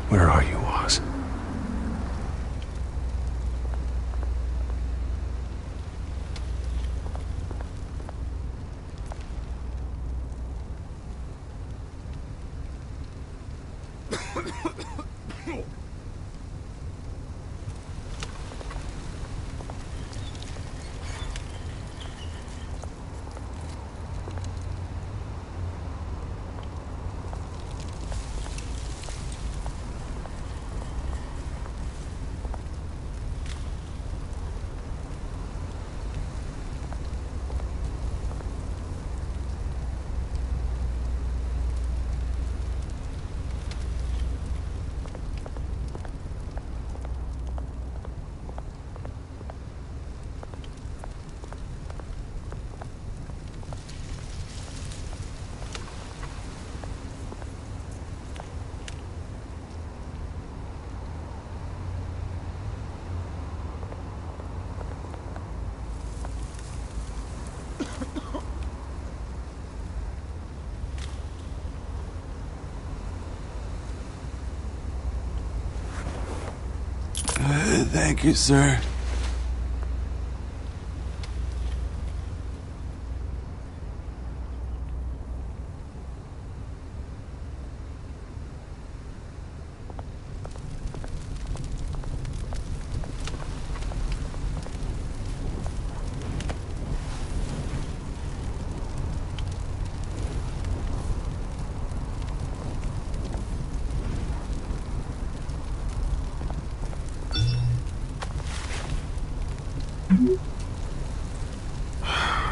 Where are you, Oz? Thank you, sir.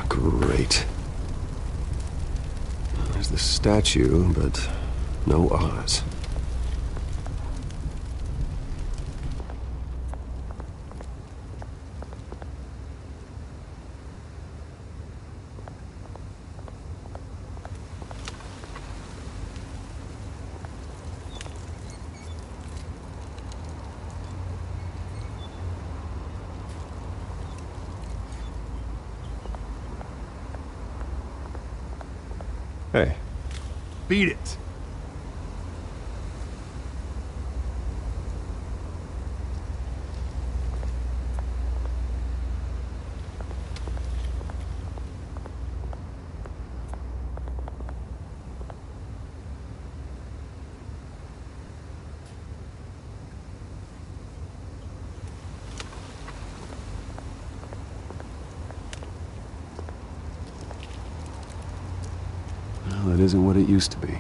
Great. There's the statue, but no Oz. Hey. Beat it. Well, it isn't what it used to be.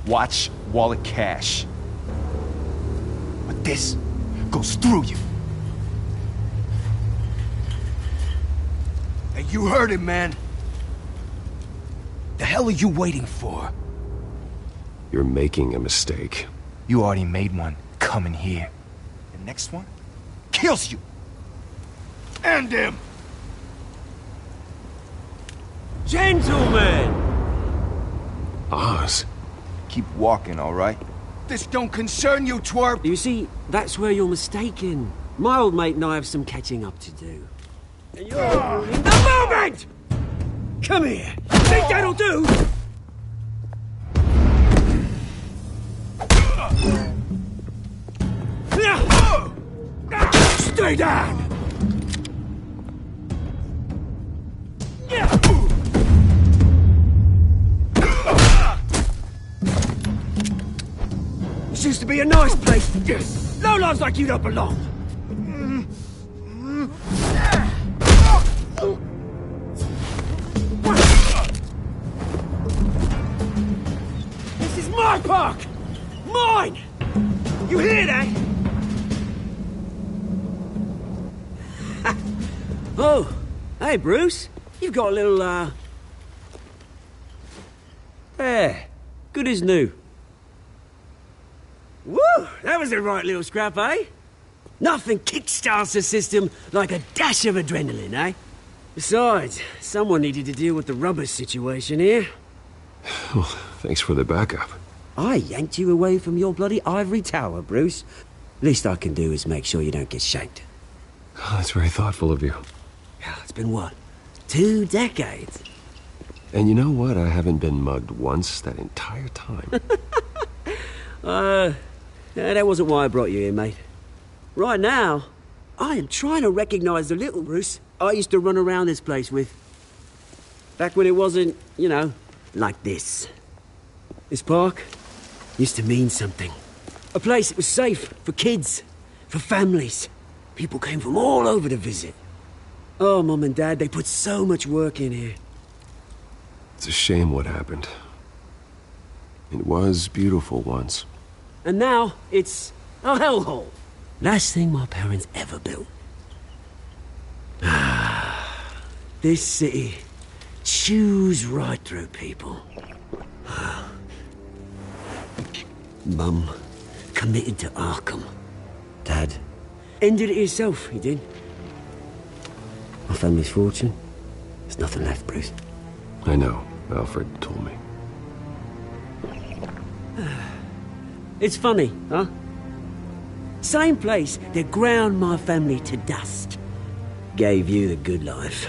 Watch wallet cash. But this goes through you. Hey, you heard it, man. The hell are you waiting for? You're making a mistake. You already made one coming here. The next one kills you. And him. Gentlemen! Oz. Keep walking, all right? This don't concern you, twerp! You see, that's where you're mistaken. My old mate and I have some catching up to do. And you're ruining the moment! Come here! Think that'll do? Stay down! This used to be a nice place. No lives like you don't belong. This is my park! Mine! You hear that? Oh, hey, Bruce. You've got a little, There. Good as new. Woo! That was a right little scrap, eh? Nothing kickstarts the system like a dash of adrenaline, eh? Besides, someone needed to deal with the rubber situation here. Well, thanks for the backup. I yanked you away from your bloody ivory tower, Bruce. Least I can do is make sure you don't get shanked. Oh, that's very thoughtful of you. Yeah, it's been what? 2 decades? And you know what? I haven't been mugged once that entire time. That wasn't why I brought you here, mate. Right now, I am trying to recognize the little Bruce I used to run around this place with. Back when it wasn't, you know, like this. This park used to mean something. A place that was safe for kids, for families. People came from all over to visit. Oh, Mum and Dad, they put so much work in here. It's a shame what happened. It was beautiful once. And now, it's a hellhole. Last thing my parents ever built. This city chews right through people. Mum committed to Arkham. Dad ended it himself, he did. My family's fortune, there's nothing left, Bruce. I know. Alfred told me. It's funny, huh? Same place that ground my family to dust. Gave you the good life.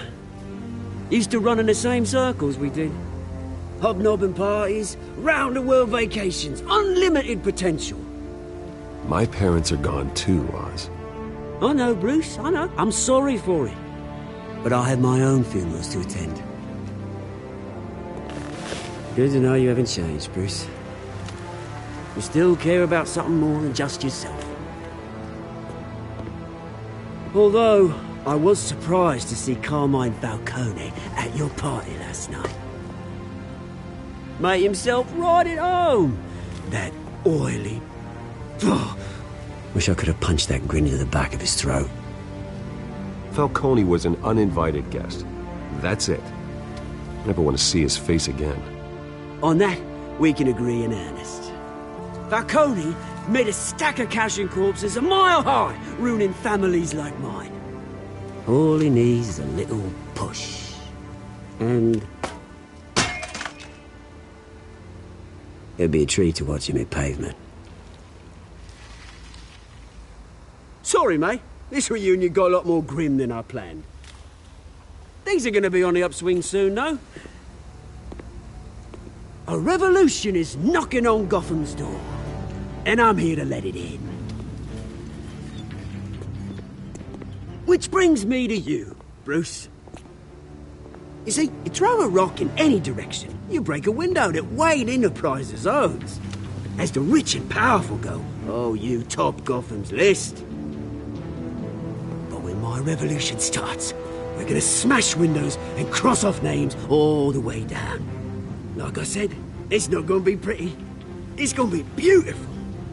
Used to run in the same circles we did. Hobnobbing parties, round-the-world vacations, unlimited potential. My parents are gone too, Oz. I know, Bruce, I know. I'm sorry for it. But I have my own funerals to attend. Good to know you haven't changed, Bruce. You still care about something more than just yourself. Although, I was surprised to see Carmine Falcone at your party last night. Made himself right at home. That oily... Wish I could have punched that grin into the back of his throat. Falcone was an uninvited guest. That's it. Never want to see his face again. On that, we can agree in earnest. Falcone made a stack of cash and corpses a mile high, ruining families like mine. All he needs is a little push. And... It'd be a treat to watch him hit pavement. Sorry, mate. This reunion got a lot more grim than I planned. Things are gonna be on the upswing soon, though. A revolution is knocking on Gotham's door, and I'm here to let it in. Which brings me to you, Bruce. You see, you throw a rock in any direction, you break a window that Wayne Enterprises owns. As the rich and powerful go, oh, you top Gotham's list. But when my revolution starts, we're gonna smash windows and cross off names all the way down. Like I said, it's not gonna be pretty. It's gonna be beautiful.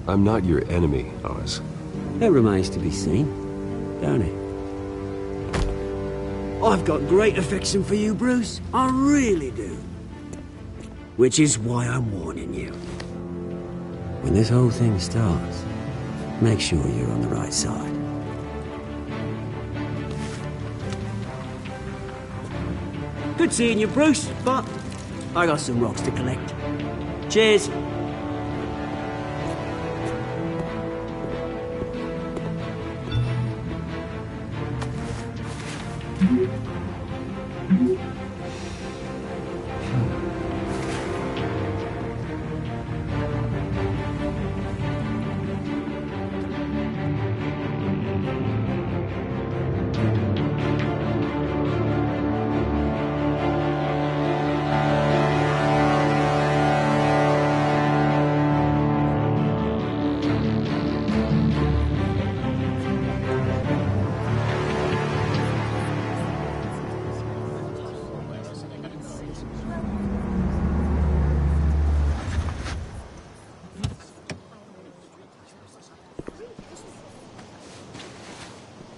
I'm not your enemy, Oz. That remains to be seen, don't it? I've got great affection for you, Bruce. I really do. Which is why I'm warning you. When this whole thing starts, make sure you're on the right side. Good seeing you, Bruce, but I got some rocks to collect. Cheers.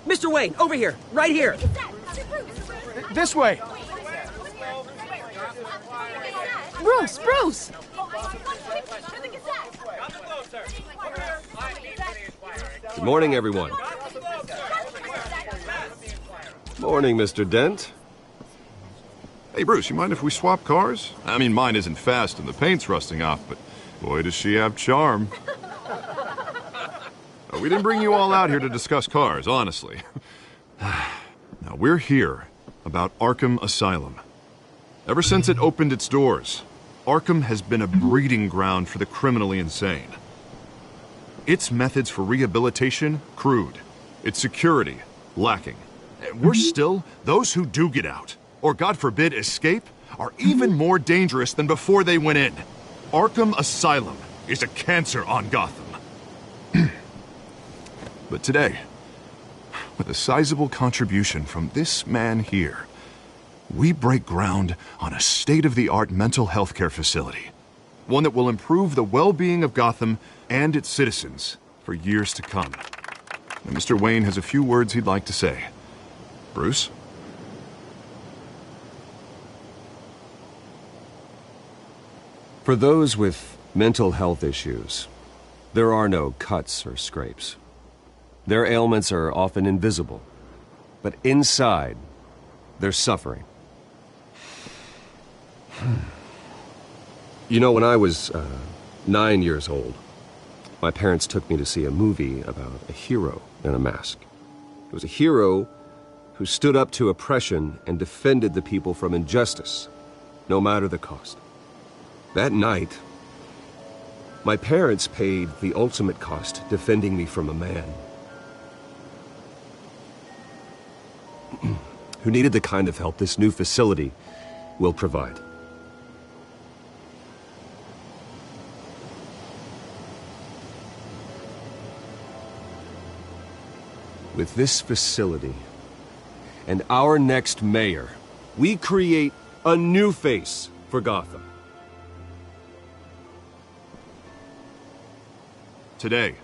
Mr. Wayne, over here, right here. This way. Bruce! Good morning, everyone. Morning, Mr. Dent. Hey, Bruce, you mind if we swap cars? I mean, mine isn't fast and the paint's rusting off, but boy, does she have charm. We didn't bring you all out here to discuss cars, honestly. Now, we're here about Arkham Asylum. Ever since it opened its doors, Arkham has been a breeding ground for the criminally insane. Its methods for rehabilitation, crude. Its security, lacking. Worse still, those who do get out, or God forbid escape, are even more dangerous than before they went in. Arkham Asylum is a cancer on Gotham. But today, with a sizable contribution from this man here, we break ground on a state-of-the-art mental health care facility. One that will improve the well-being of Gotham and its citizens for years to come. And Mr. Wayne has a few words he'd like to say. Bruce? For those with mental health issues, there are no cuts or scrapes. Their ailments are often invisible, but inside, they're suffering. You know, when I was 9 years old, my parents took me to see a movie about a hero in a mask. It was a hero who stood up to oppression and defended the people from injustice, no matter the cost. That night, my parents paid the ultimate cost defending me from a man who needed the kind of help this new facility will provide. With this facility and our next mayor, we create a new face for Gotham. Today,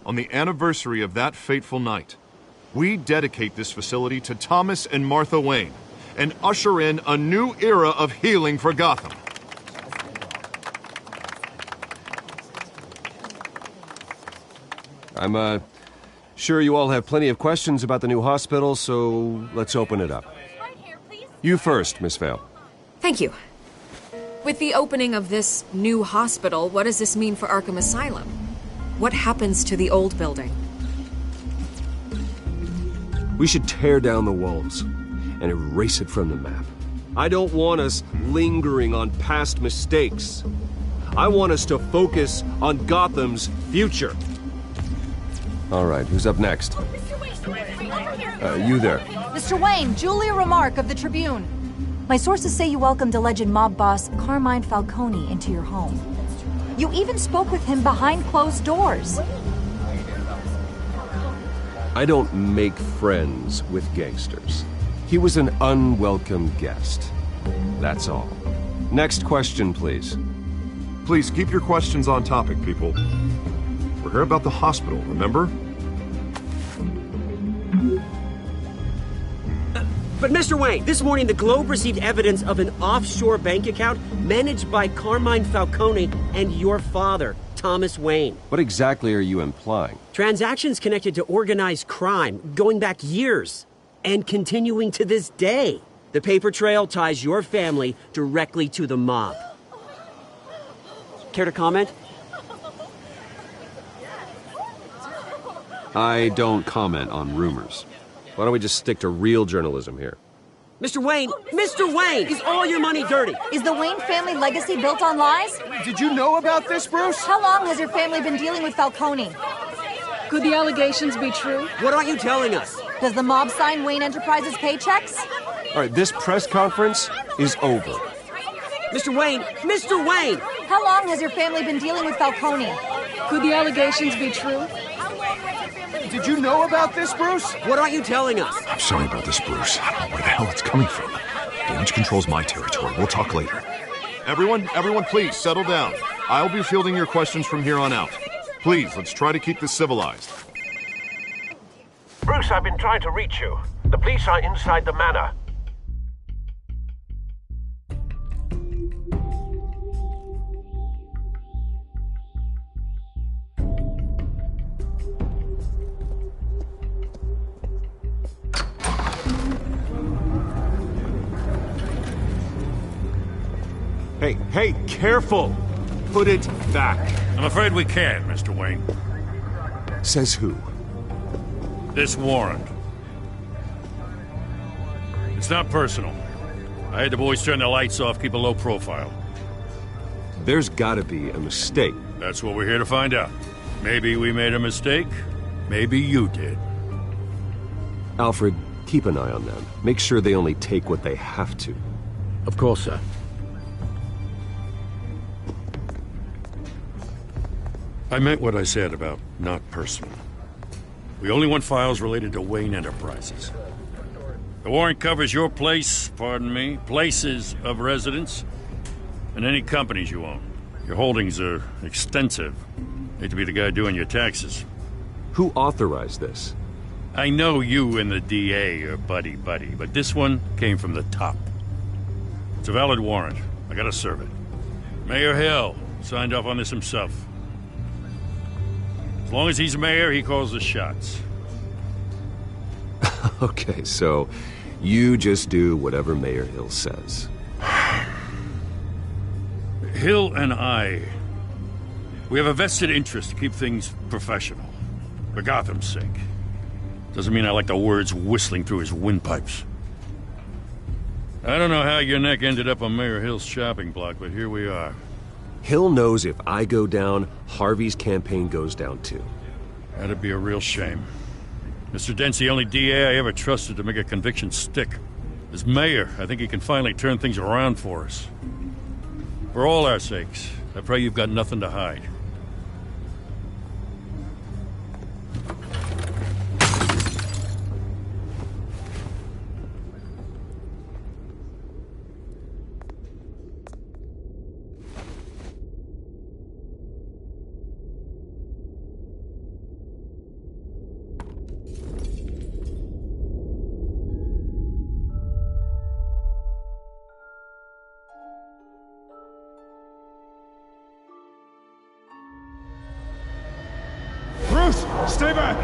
on the anniversary of that fateful night, we dedicate this facility to Thomas and Martha Wayne and usher in a new era of healing for Gotham. I'm sure you all have plenty of questions about the new hospital, so let's open it up. You first, Miss Vale. Thank you. With the opening of this new hospital, what does this mean for Arkham Asylum? What happens to the old building? We should tear down the walls and erase it from the map. I don't want us lingering on past mistakes. I want us to focus on Gotham's future. All right, who's up next? You there. Mr. Wayne, Julia Remark of the Tribune. My sources say you welcomed alleged mob boss Carmine Falcone into your home. You even spoke with him behind closed doors. I don't make friends with gangsters. He was an unwelcome guest. That's all. Next question, please. Please keep your questions on topic, people. We're here about the hospital, remember? But Mr. Wayne, this morning the Globe received evidence of an offshore bank account managed by Carmine Falcone and your father, Thomas Wayne. What exactly are you implying? Transactions connected to organized crime going back years and continuing to this day. The paper trail ties your family directly to the mob. Care to comment? I don't comment on rumors. Why don't we just stick to real journalism here? Mr. Wayne, is all your money dirty? Is the Wayne family legacy built on lies? Did you know about this, Bruce? How long has your family been dealing with Falcone? Could the allegations be true? What aren't you telling us? Does the mob sign Wayne Enterprises paychecks? All right, this press conference is over. Mr. Wayne! How long has your family been dealing with Falcone? Could the allegations be true? Did you know about this, Bruce? What aren't you telling us? I'm sorry about this, Bruce. I don't know where the hell it's coming from. Damage control's my territory. We'll talk later. Everyone, please, settle down. I'll be fielding your questions from here on out. Please, let's try to keep this civilized. Bruce, I've been trying to reach you. The police are inside the manor. Hey, careful! Put it back. I'm afraid we can't, Mr. Wayne. Says who? This warrant. It's not personal. I had the boys turn the lights off, keep a low profile. There's gotta be a mistake. That's what we're here to find out. Maybe we made a mistake. Maybe you did. Alfred, keep an eye on them. Make sure they only take what they have to. Of course, sir. I meant what I said about not personal. We only want files related to Wayne Enterprises. The warrant covers your place, places of residence, and any companies you own. Your holdings are extensive. Hate to be the guy doing your taxes. Who authorized this? I know you and the DA are buddy-buddy, but this one came from the top. It's a valid warrant. I gotta serve it. Mayor Hill signed off on this himself. As long as he's mayor, he calls the shots. Okay, so you just do whatever Mayor Hill says. Hill and we have a vested interest to keep things professional. For Gotham's sake. Doesn't mean I like the words whistling through his windpipes. I don't know how your neck ended up on Mayor Hill's shopping block, but here we are. Hill knows if I go down, Harvey's campaign goes down too. That'd be a real shame. Mr. Dent's the only DA I ever trusted to make a conviction stick. As mayor, I think he can finally turn things around for us. For all our sakes, I pray you've got nothing to hide. Stay back!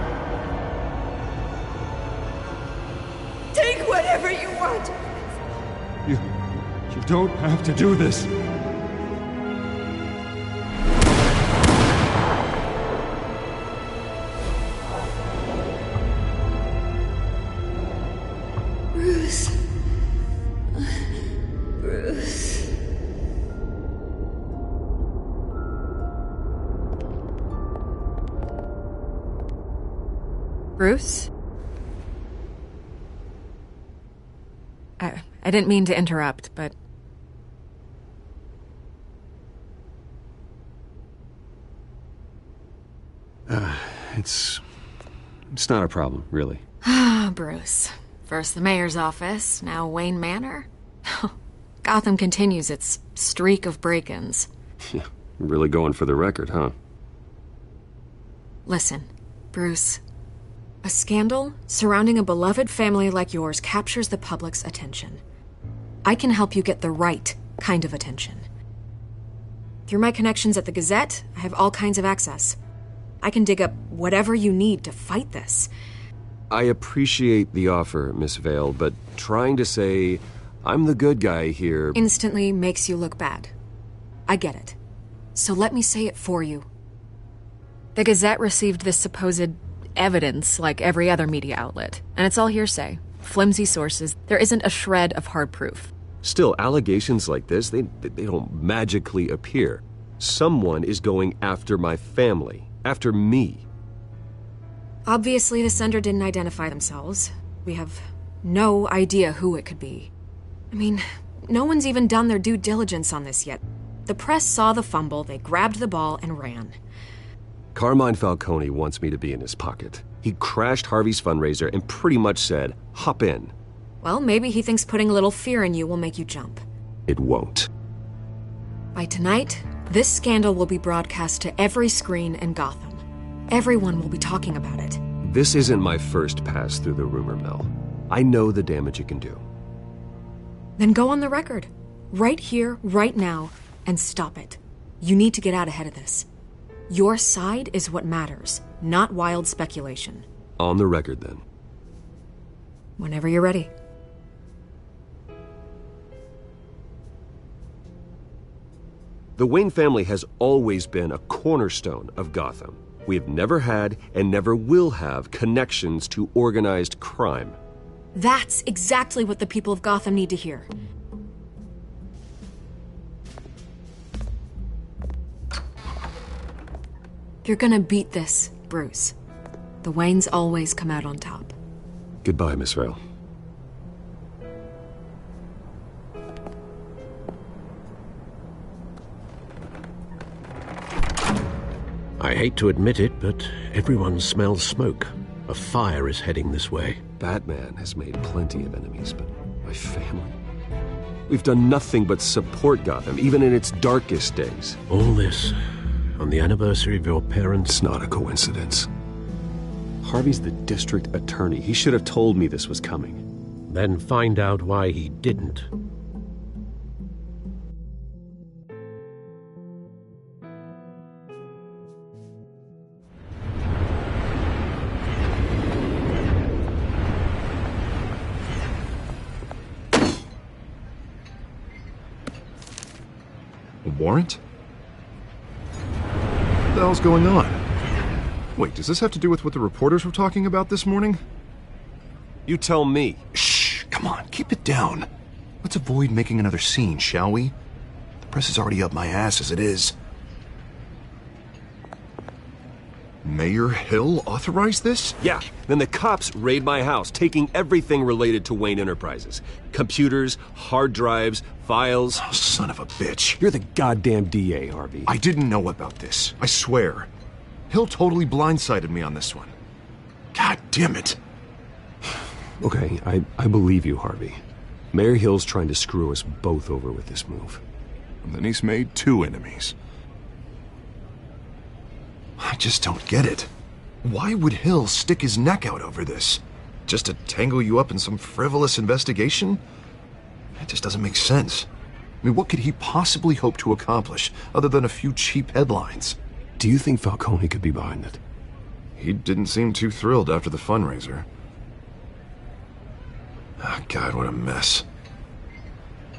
Take whatever you want. You don't have to do this. Bruce? I didn't mean to interrupt, but... It's not a problem, really. Ah, Bruce. First the mayor's office, now Wayne Manor. Gotham continues its streak of break-ins. Yeah, really going for the record, huh? Listen, Bruce. A scandal surrounding a beloved family like yours captures the public's attention. I can help you get the right kind of attention. Through my connections at the Gazette, I have all kinds of access. I can dig up whatever you need to fight this. I appreciate the offer, Miss Vale, but trying to say I'm the good guy here... instantly makes you look bad. I get it. So let me say it for you. The Gazette received this supposed evidence like every other media outlet, and it's all hearsay. Flimsy sources. There isn't a shred of hard proof. Still, allegations like this, they don't magically appear. Someone is going after my family. After me. Obviously, the sender didn't identify themselves. We have no idea who it could be. I mean, no one's even done their due diligence on this yet. The press saw the fumble, they grabbed the ball and ran. Carmine Falcone wants me to be in his pocket. He crashed Harvey's fundraiser and pretty much said, hop in. Well, maybe he thinks putting a little fear in you will make you jump. It won't. By tonight, this scandal will be broadcast to every screen in Gotham. Everyone will be talking about it. This isn't my first pass through the rumor mill. I know the damage it can do. Then go on the record. Right here, right now, and stop it. You need to get out ahead of this. Your side is what matters, not wild speculation. On the record, then. Whenever you're ready. The Wayne family has always been a cornerstone of Gotham. We have never had and never will have connections to organized crime. That's exactly what the people of Gotham need to hear. You're gonna beat this, Bruce. The Waynes always come out on top. Goodbye, Miss Vale. I hate to admit it, but everyone smells smoke. A fire is heading this way. Batman has made plenty of enemies, but my family? We've done nothing but support Gotham, even in its darkest days. All this on the anniversary of your parents'... It's not a coincidence. Harvey's the district attorney. He should have told me this was coming. Then find out why he didn't. A warrant? What the hell's going on? Wait, does this have to do with what the reporters were talking about this morning? You tell me. Shh, come on, keep it down. Let's avoid making another scene, shall we? The press is already up my ass as it is. Mayor Hill authorized this? Yeah, then the cops raid my house, taking everything related to Wayne Enterprises. Computers, hard drives, files. Oh, son of a bitch. You're the goddamn DA, Harvey. I didn't know about this, I swear. Hill totally blindsided me on this one. God damn it. Okay, I believe you, Harvey. Mayor Hill's trying to screw us both over with this move. And then he's made 2 enemies. I just don't get it. Why would Hill stick his neck out over this? Just to tangle you up in some frivolous investigation? It just doesn't make sense. I mean, what could he possibly hope to accomplish other than a few cheap headlines? Do you think Falcone could be behind it? He didn't seem too thrilled after the fundraiser. Oh, God, what a mess.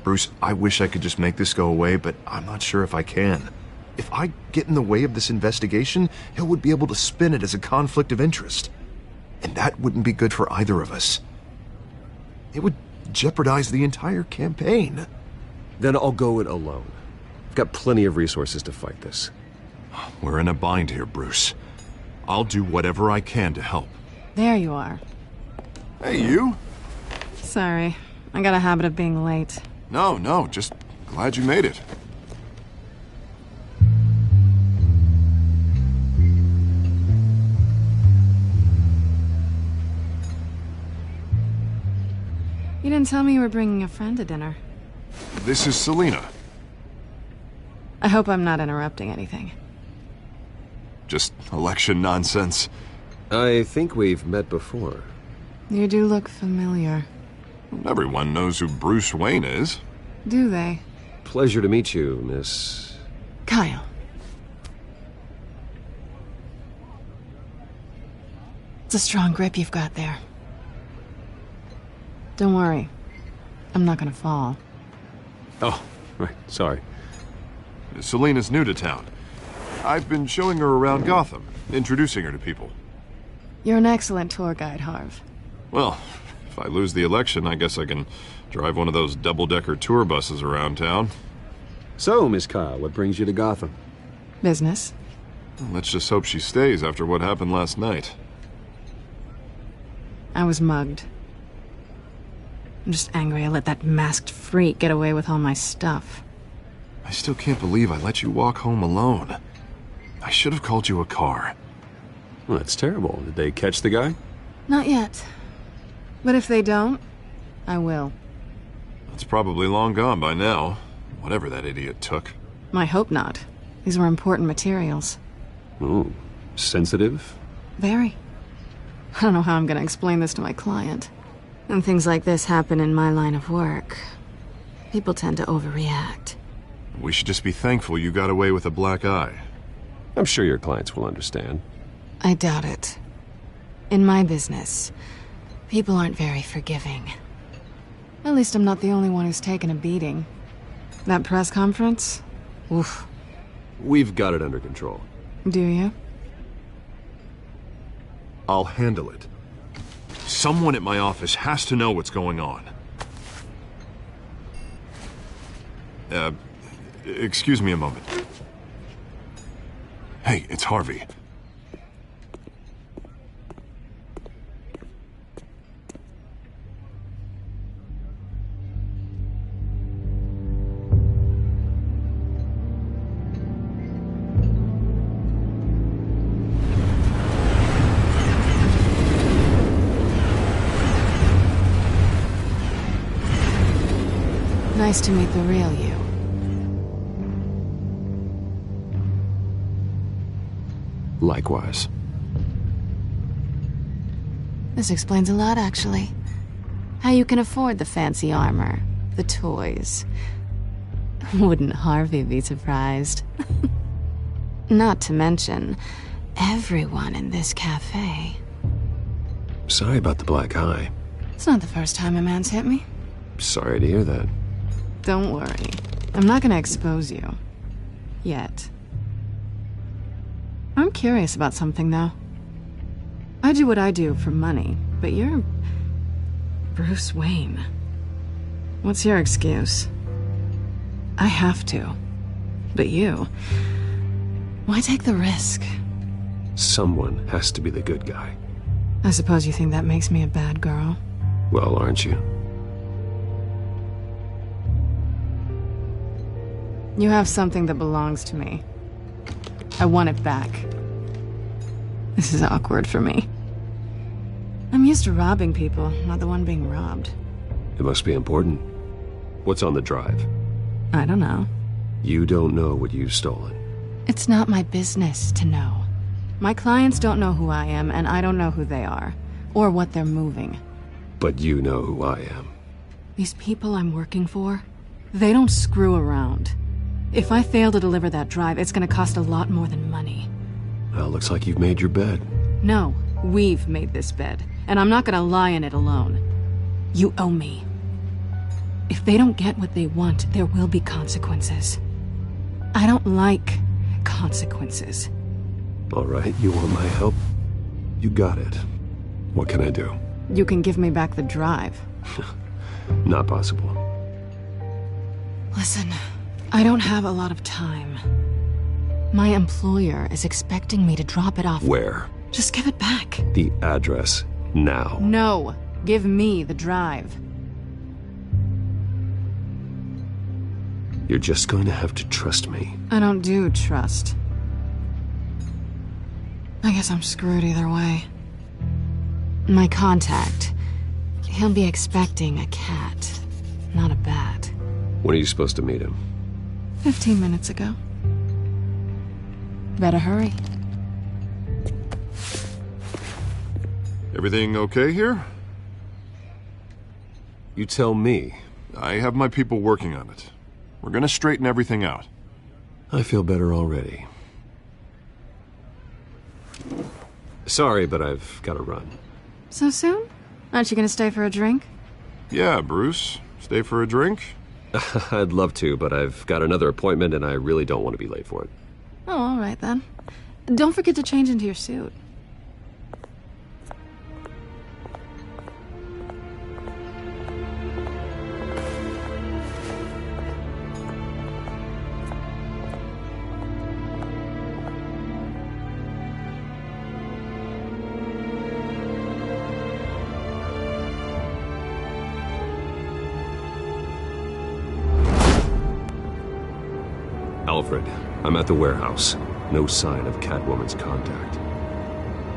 Bruce, I wish I could just make this go away, but I'm not sure if I can. If I get in the way of this investigation, Hill would be able to spin it as a conflict of interest. And that wouldn't be good for either of us. It would jeopardize the entire campaign. Then I'll go it alone. I've got plenty of resources to fight this. We're in a bind here, Bruce. I'll do whatever I can to help. There you are. Hey, you. Sorry, I got a habit of being late. No, just glad you made it. You didn't tell me you were bringing a friend to dinner. This is Selina. I hope I'm not interrupting anything. Just election nonsense. I think we've met before. You do look familiar. Everyone knows who Bruce Wayne is. Do they? Pleasure to meet you, Miss... Kyle. It's a strong grip you've got there. Don't worry. I'm not gonna fall. Oh, right, sorry. Selina's new to town. I've been showing her around Gotham, introducing her to people. You're an excellent tour guide, Harv. Well, if I lose the election, I guess I can drive one of those double-decker tour buses around town. So, Miss Kyle, what brings you to Gotham? Business. Let's just hope she stays after what happened last night. I was mugged. I'm just angry I let that masked freak get away with all my stuff. I still can't believe I let you walk home alone. I should have called you a car. Well, that's terrible. Did they catch the guy? Not yet. But if they don't, I will. It's probably long gone by now, whatever that idiot took. I hope not. These were important materials. Ooh, sensitive? Very. I don't know how I'm gonna explain this to my client. And things like this happen in my line of work. People tend to overreact. We should just be thankful you got away with a black eye. I'm sure your clients will understand. I doubt it. In my business, people aren't very forgiving. At least I'm not the only one who's taken a beating. That press conference? Oof. We've got it under control. Do you? I'll handle it. Someone at my office has to know what's going on. Excuse me a moment. Hey, it's Harvey. Nice to meet the real you. Likewise. This explains a lot, actually. How you can afford the fancy armor, the toys. Wouldn't Harvey be surprised? Not to mention, everyone in this cafe. Sorry about the black eye. It's not the first time a man's hit me. Sorry to hear that. Don't worry. I'm not gonna expose you. Yet. I'm curious about something, though. I do what I do for money, but you're... Bruce Wayne. What's your excuse? I have to. But you... Why take the risk? Someone has to be the good guy. I suppose you think that makes me a bad girl? Well, aren't you? You have something that belongs to me. I want it back. This is awkward for me. I'm used to robbing people, not the one being robbed. It must be important. What's on the drive? I don't know. You don't know what you've stolen. It's not my business to know. My clients don't know who I am, and I don't know who they are, or what they're moving. But you know who I am. These people I'm working for, they don't screw around. If I fail to deliver that drive, it's gonna cost a lot more than money. Well, looks like you've made your bed. No, we've made this bed, and I'm not gonna lie in it alone. You owe me. If they don't get what they want, there will be consequences. I don't like consequences. All right, you want my help? You got it. What can I do? You can give me back the drive. Not possible. Listen, I don't have a lot of time. My employer is expecting me to drop it off. Where? Just give it back. The address, now. No. Give me the drive. You're just going to have to trust me. I don't do trust. I guess I'm screwed either way. My contact. He'll be expecting a cat, not a bat. When are you supposed to meet him? 15 minutes ago. Better hurry. Everything okay here? You tell me. I have my people working on it. We're gonna straighten everything out. I feel better already. Sorry, but I've got to run. So soon? Aren't you gonna stay for a drink? Yeah, Bruce. Stay for a drink? I'd love to, but I've got another appointment and I really don't want to be late for it. Oh, all right then. Don't forget to change into your suit. Alfred, I'm at the warehouse. No sign of Catwoman's contact.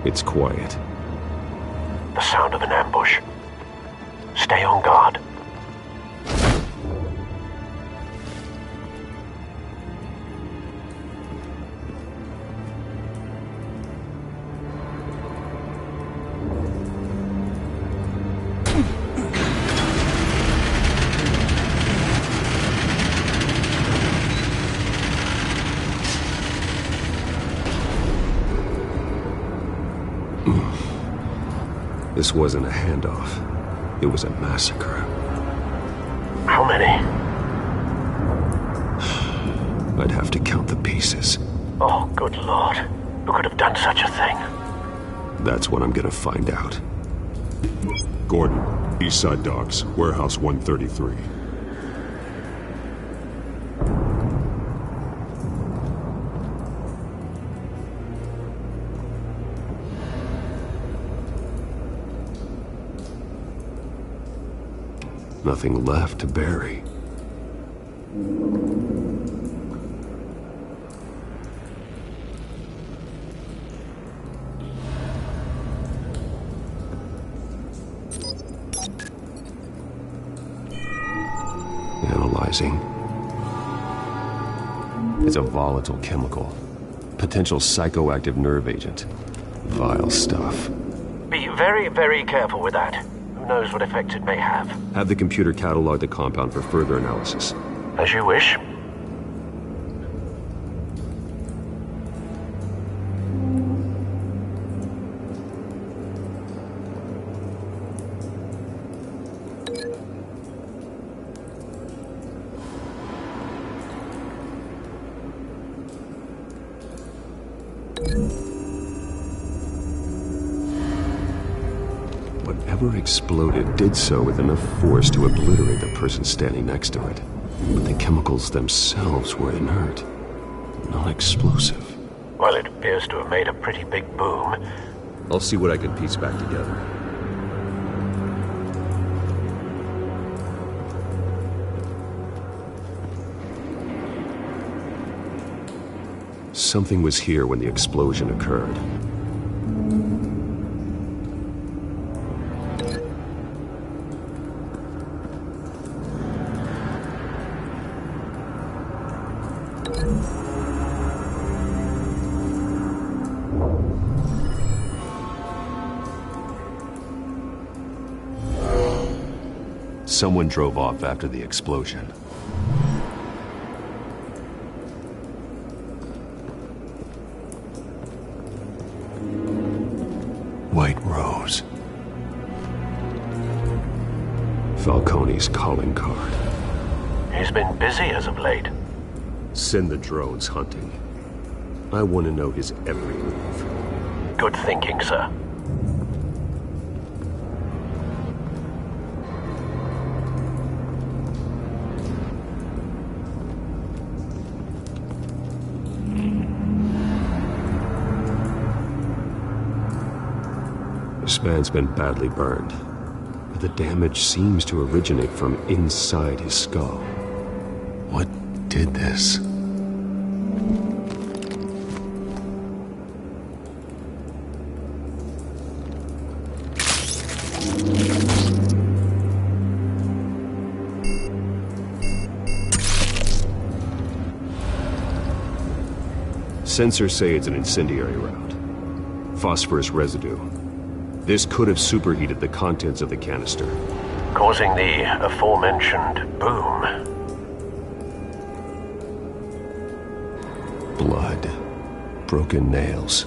It's quiet. The sound of an ambush. Stay on guard. This wasn't a handoff. It was a massacre. How many? I'd have to count the pieces. Oh, good Lord. Who could have done such a thing? That's what I'm gonna find out. Gordon, Eastside Docks, Warehouse 133. Nothing left to bury. Analyzing. It's a volatile chemical. Potential psychoactive nerve agent. Vile stuff. Be very, very careful with that. Who knows what effects it may have. Have the computer catalog the compound for further analysis. As you wish. Whatever exploded did so with enough force to obliterate the person standing next to it. But the chemicals themselves were inert, not explosive. Well, it appears to have made a pretty big boom. I'll see what I can piece back together. Something was here when the explosion occurred. Someone drove off after the explosion. White Rose. Falcone's calling card. He's been busy as of late. Send the drones hunting. I want to know his every move. Good thinking, sir. This man's been badly burned, but the damage seems to originate from inside his skull. What did this? Sensors say it's an incendiary route. Phosphorus residue. This could have superheated the contents of the canister, causing the aforementioned boom. Blood, broken nails,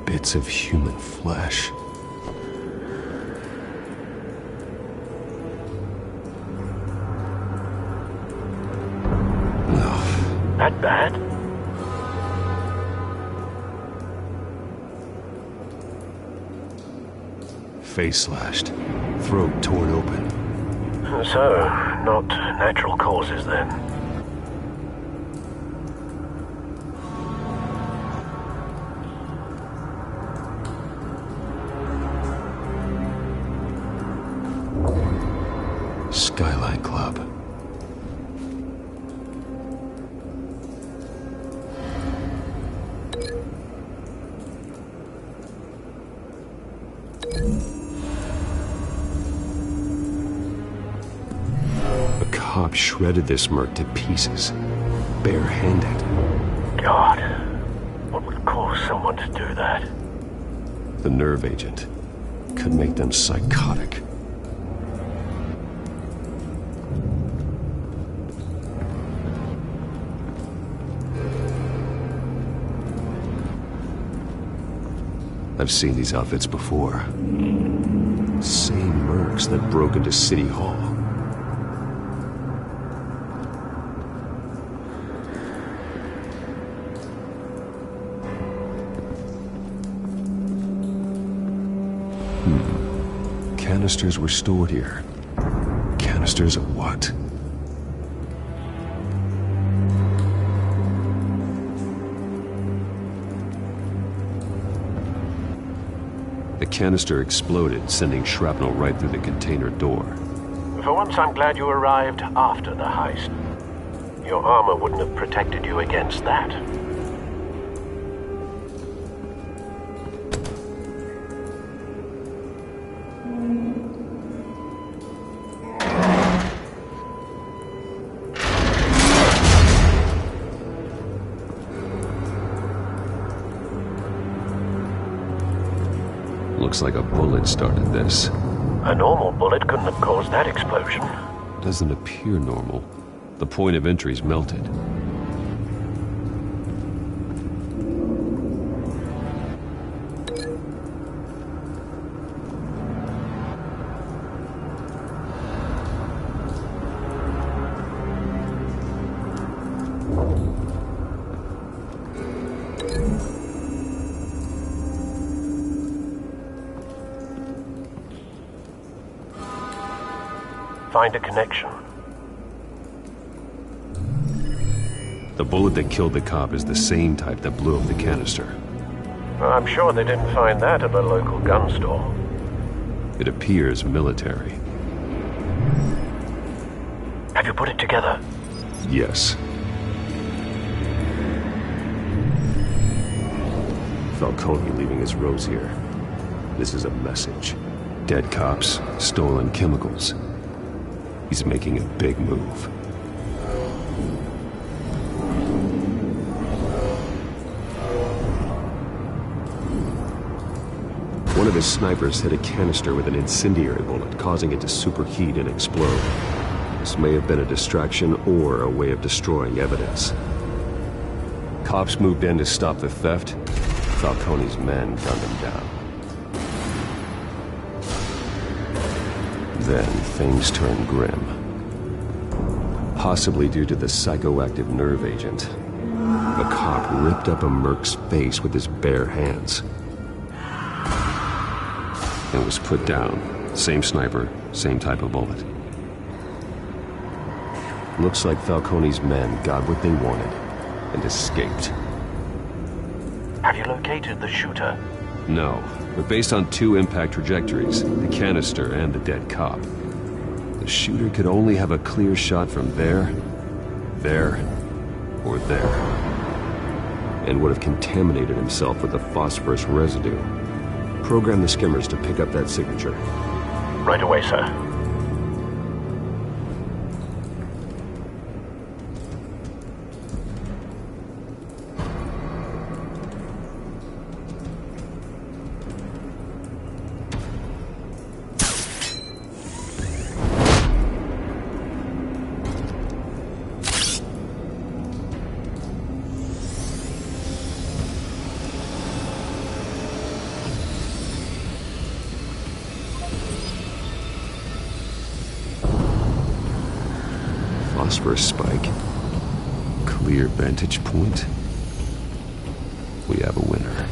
bits of human flesh. That bad? Face slashed, throat torn open. So, not natural causes then. Skyline Club. Cop shredded this merc to pieces, barehanded. God, what would cause someone to do that? The nerve agent could make them psychotic. I've seen these outfits before. Same mercs that broke into City Hall. Canisters were stored here. Canisters of what? The canister exploded, sending shrapnel right through the container door. For once, I'm glad you arrived after the heist. Your armor wouldn't have protected you against that. Looks like a bullet started this. A normal bullet couldn't have caused that explosion. Doesn't appear normal. The point of entry's melted. Find a connection. The bullet that killed the cop is the same type that blew up the canister. I'm sure they didn't find that at a local gun store. It appears military. Have you put it together? Yes. Falcone leaving his rose here. This is a message. Dead cops, stolen chemicals. He's making a big move. One of his snipers hit a canister with an incendiary bullet, causing it to superheat and explode. This may have been a distraction or a way of destroying evidence. Cops moved in to stop the theft. Falcone's men gunned him down. Then things turned grim. Possibly due to the psychoactive nerve agent. A cop ripped up a merc's face with his bare hands. And was put down. Same sniper, same type of bullet. Looks like Falcone's men got what they wanted and escaped. Have you located the shooter? No, but based on two impact trajectories, the canister and the dead cop, the shooter could only have a clear shot from there, or there, and would have contaminated himself with the phosphorus residue. Program the skimmers to pick up that signature. Right away, sir. Phosphorus spike. Clear vantage point. We have a winner.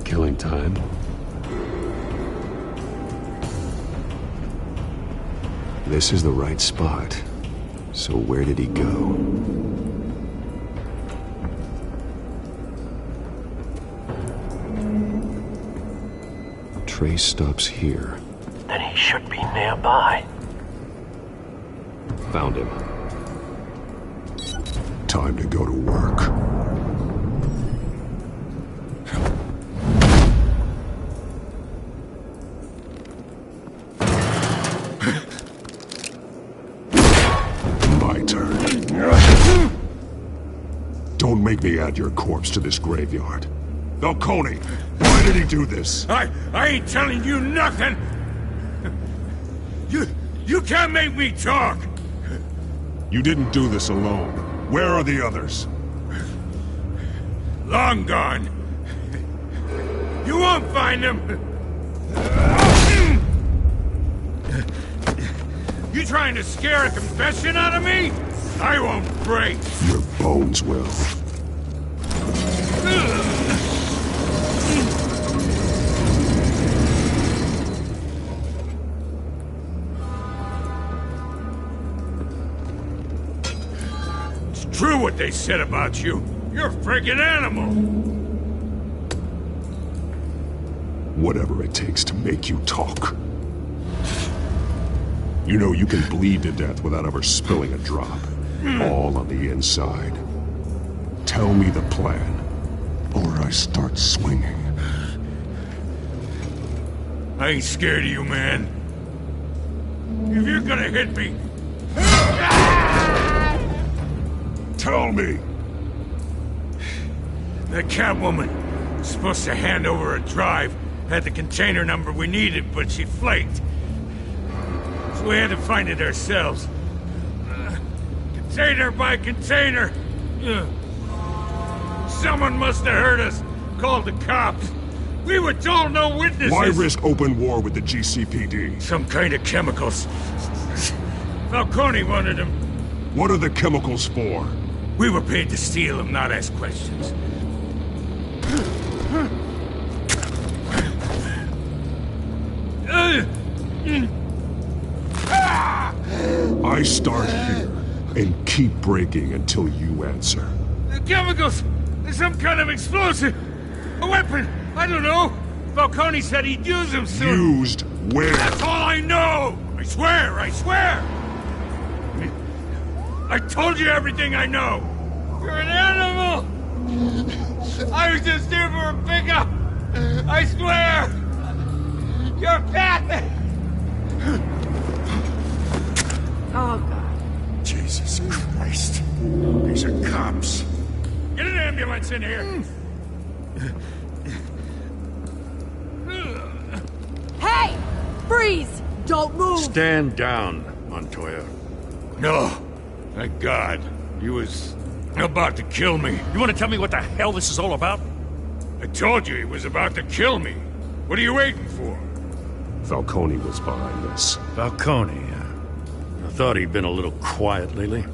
Killing time. This is the right spot. So where did he go? Trace stops here. Then he should be nearby. Found him. Time to go to work. My turn. Don't make me add your corpse to this graveyard. Falcone, why did he do this? I ain't telling you nothing! You can't make me talk! You didn't do this alone. Where are the others? Long gone. You won't find them! You trying to scare a confession out of me? I won't break! Your bones will. True what they said about you. You're a friggin' animal. Whatever it takes to make you talk. You know you can bleed to death without ever spilling a drop. All on the inside. Tell me the plan, or I start swinging. I ain't scared of you, man. If you're gonna hit me... Tell me! That Catwoman was supposed to hand over a drive, had the container number we needed, but she flaked. So we had to find it ourselves. Container by container. Someone must have heard us, called the cops. We were told no witnesses. Why risk open war with the GCPD? Some kind of chemicals. Falcone wanted them. What are the chemicals for? We were paid to steal them, not ask questions. I start here and keep breaking until you answer. The chemicals! Some kind of explosive! A weapon! I don't know! Falcone said he'd use them soon! Used where? That's all I know! I swear! I swear! I told you everything I know! You're an animal! I was just here for a pickup! I swear! You're Batman! Oh, God. Jesus Christ. These are cops. Get an ambulance in here! Hey! Freeze! Don't move! Stand down, Montoya. No. Thank God. He was about to kill me. You want to tell me what the hell this is all about? I told you he was about to kill me. What are you waiting for? Falcone was behind this. Falcone, I thought he'd been a little quiet lately.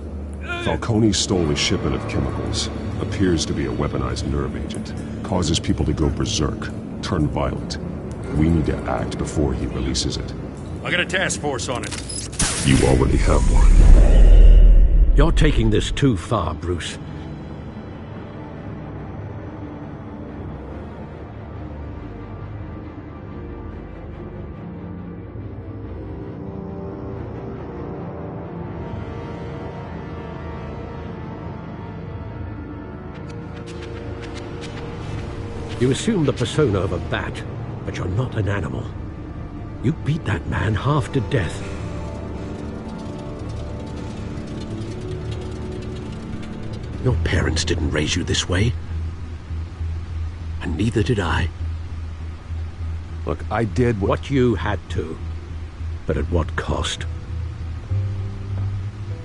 Falcone stole a shipment of chemicals. Appears to be a weaponized nerve agent. Causes people to go berserk, turn violent. We need to act before he releases it. I got a task force on it. You already have one. You're taking this too far, Bruce. You assume the persona of a bat, but you're not an animal. You beat that man half to death. Your parents didn't raise you this way. And neither did I. Look, I did what you had to. But at what cost?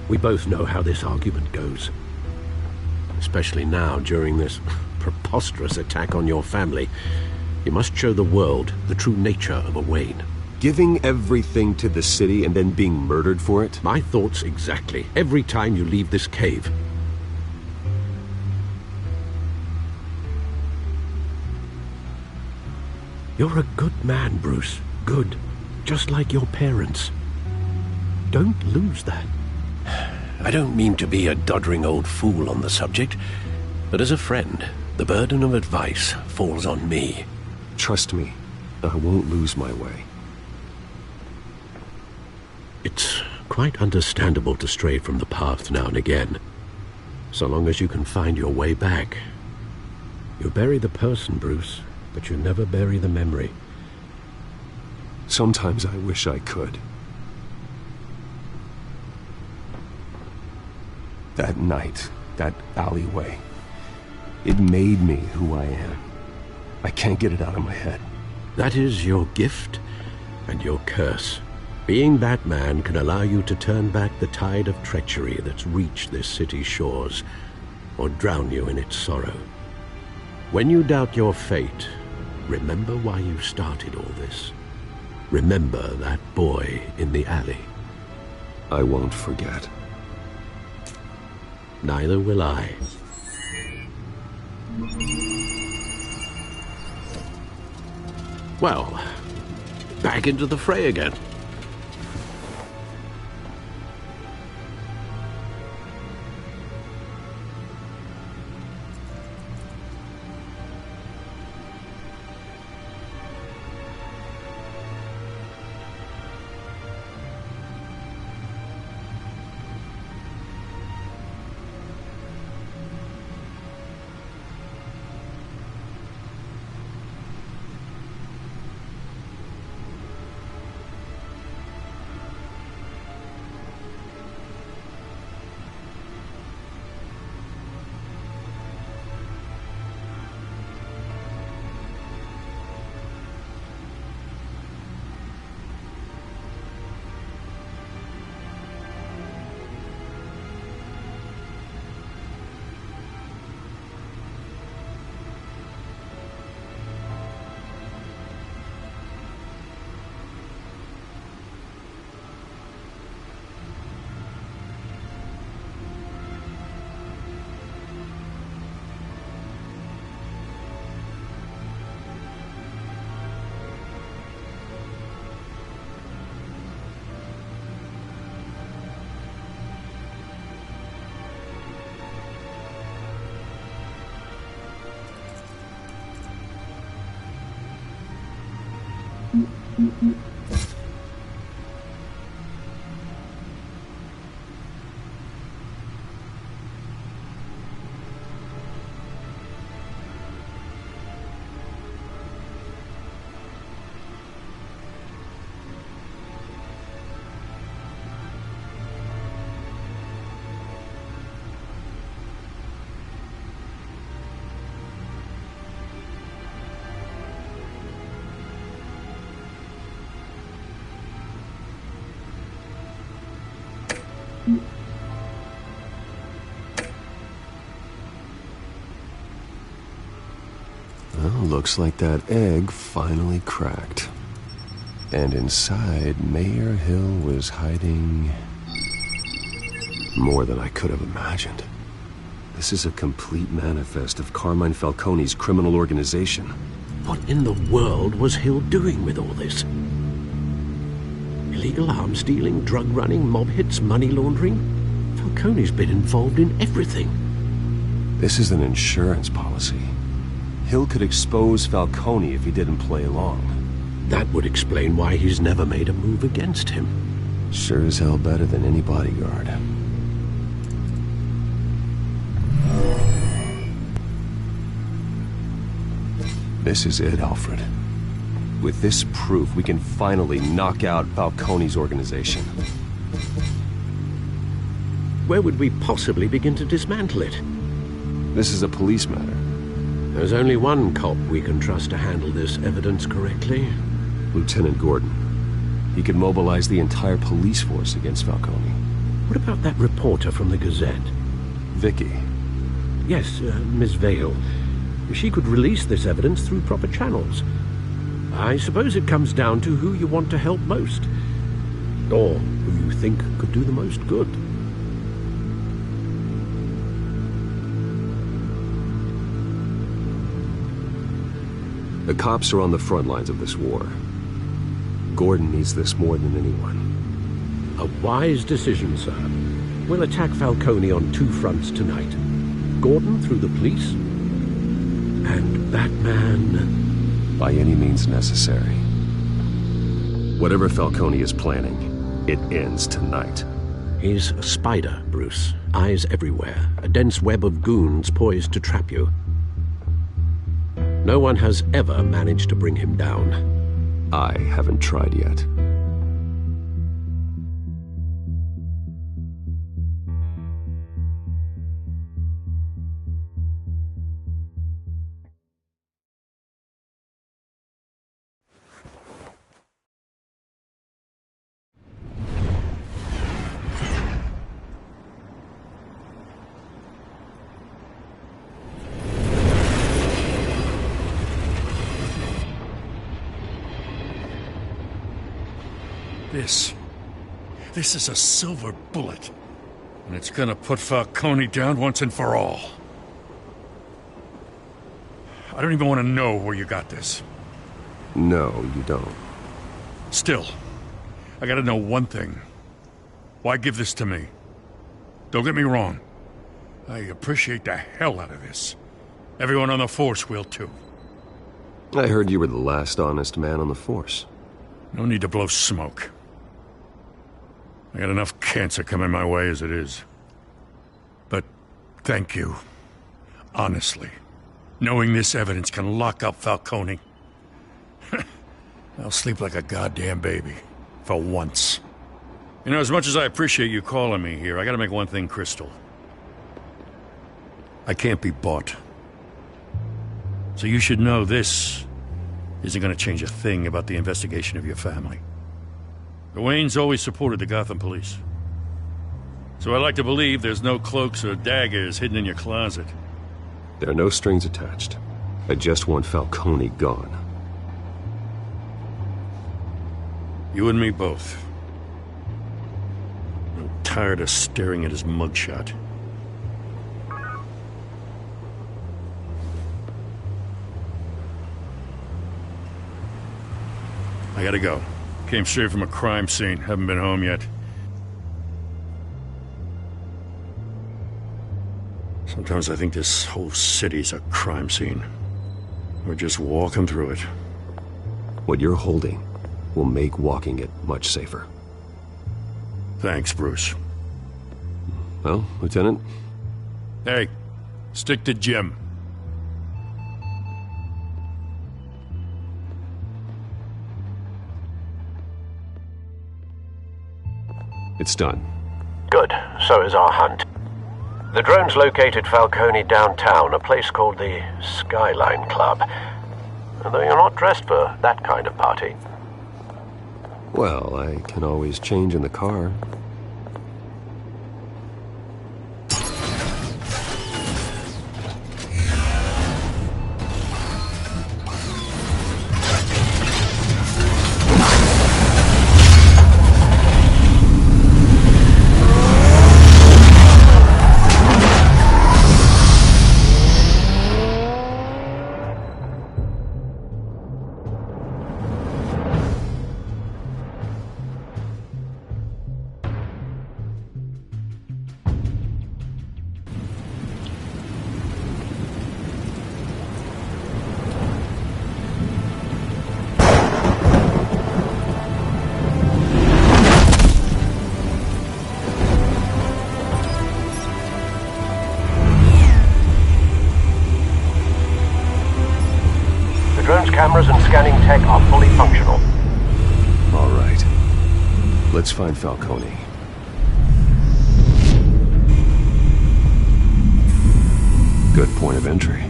We both know how this argument goes. Especially now, during this preposterous attack on your family. You must show the world the true nature of a Wayne. Giving everything to the city and then being murdered for it? My thoughts exactly. Every time you leave this cave. You're a good man, Bruce. Good. Just like your parents. Don't lose that. I don't mean to be a doddering old fool on the subject, but as a friend, the burden of advice falls on me. Trust me, I won't lose my way. It's quite understandable to stray from the path now and again, so long as you can find your way back. You bury the person, Bruce, but you never bury the memory. Sometimes I wish I could. That night, that alleyway, it made me who I am. I can't get it out of my head. That is your gift and your curse. Being Batman can allow you to turn back the tide of treachery that's reached this city's shores, or drown you in its sorrow. When you doubt your fate, remember why you started all this. Remember that boy in the alley. I won't forget. Neither will I. Well, back into the fray again. Well, looks like that egg finally cracked. And inside, Mayor Hill was hiding more than I could have imagined. This is a complete manifest of Carmine Falcone's criminal organization. What in the world was Hill doing with all this? Illegal arms dealing, drug running, mob hits, money laundering. Falcone's been involved in everything. This is an insurance policy. Hill could expose Falcone if he didn't play along. That would explain why he's never made a move against him. Sure as hell better than any bodyguard. This is it, Alfred. With this proof, we can finally knock out Falcone's organization. Where would we possibly begin to dismantle it? This is a police matter. There's only one cop we can trust to handle this evidence correctly. Lieutenant Gordon. He could mobilize the entire police force against Falcone. What about that reporter from the Gazette? Vicky. Yes, Miss Vale. She could release this evidence through proper channels. I suppose it comes down to who you want to help most. Or who you think could do the most good. The cops are on the front lines of this war. Gordon needs this more than anyone. A wise decision, sir. We'll attack Falcone on two fronts tonight. Gordon through the police, and Batman... by any means necessary. Whatever Falcone is planning, it ends tonight. He's a spider, Bruce. Eyes everywhere. A dense web of goons poised to trap you. No one has ever managed to bring him down. I haven't tried yet. This is a silver bullet. And it's gonna put Falcone down once and for all. I don't even want to know where you got this. No, you don't. Still, I gotta know one thing. Why give this to me? Don't get me wrong. I appreciate the hell out of this. Everyone on the force will too. I heard you were the last honest man on the force. No need to blow smoke. I got enough cancer coming my way as it is. But thank you. Honestly. Knowing this evidence can lock up Falcone. I'll sleep like a goddamn baby. For once. You know, as much as I appreciate you calling me here, I gotta make one thing crystal. I can't be bought. So you should know this isn't gonna change a thing about the investigation of your family. The Waynes always supported the Gotham police. So I like to believe there's no cloaks or daggers hidden in your closet. There are no strings attached. I just want Falcone gone. You and me both. I'm tired of staring at his mugshot. I gotta go. Came straight from a crime scene. Haven't been home yet. Sometimes I think this whole city's a crime scene. We're just walking through it. What you're holding will make walking it much safer. Thanks, Bruce. Well, Lieutenant? Hey, stick to Jim. It's done. Good. So is our hunt. The drones located Falcone downtown, a place called the Skyline Club. Although you're not dressed for that kind of party. Well, I can always change in the car. scanning tech are fully functional. All right. Let's find Falcone. Good point of entry.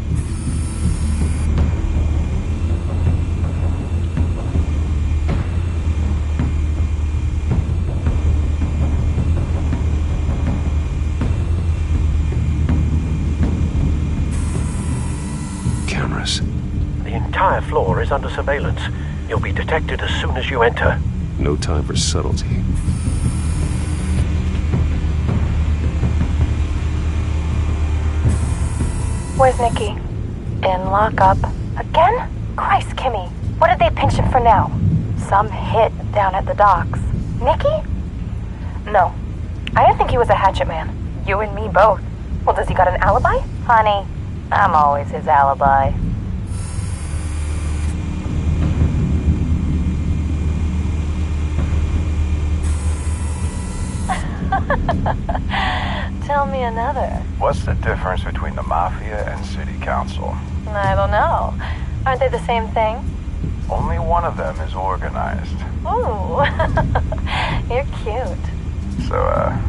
Cameras. The entire floor is under surveillance. You'll be detected as soon as you enter. No time for subtlety. Where's Nicky? In lockup. Again? Christ, Kimmy. What did they pinch him for now? Some hit down at the docks. Nicky? No. I didn't think he was a hatchet man. You and me both. Well, does he got an alibi? Honey, I'm always his alibi. Tell me another. What's the difference between the Mafia and City Council? I don't know. Aren't they the same thing? Only one of them is organized. Ooh. You're cute. So, are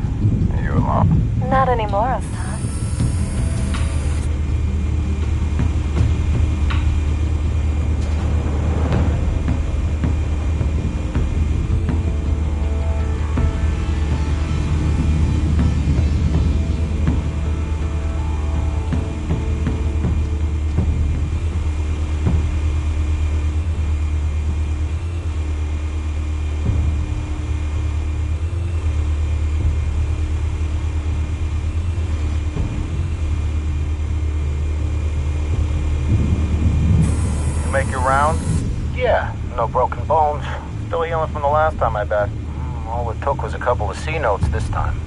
you alone? Not anymore, I'm not. Make your round? Yeah, no broken bones. Still healing from the last time, I bet. All it took was a couple of C notes this time.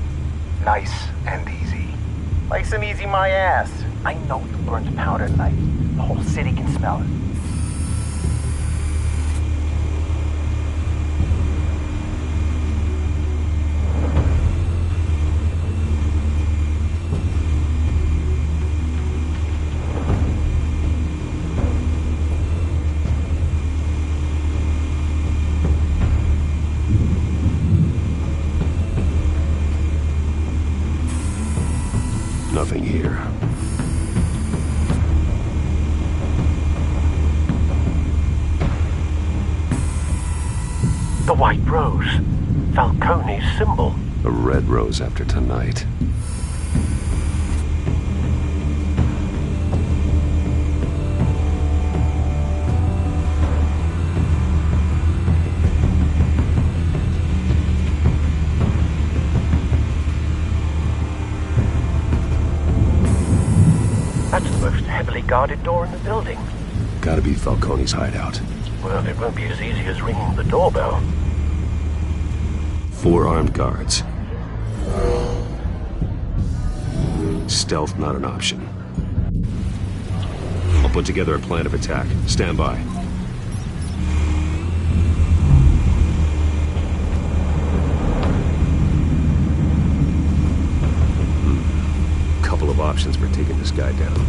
Nice and easy. Nice and easy, my ass. I know you burned powder tonight. The whole city can smell it. Nothing here. The white rose. Falcone's symbol. A red rose after tonight. That's the most heavily guarded door in the building. Gotta be Falcone's hideout. Well, it won't be as easy as ringing the doorbell. 4 armed guards. Stealth not an option. I'll put together a plan of attack. Stand by. Couple of options for taking this guy down.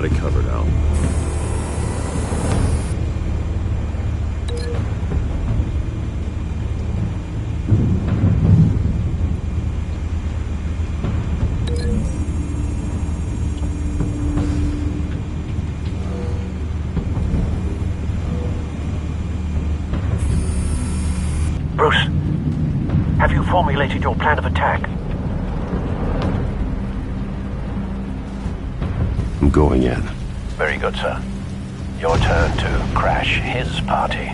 got it covered, Al. Bruce, have you formulated your plan of attack? I'm going in. Very good, sir. Your turn to crash his party.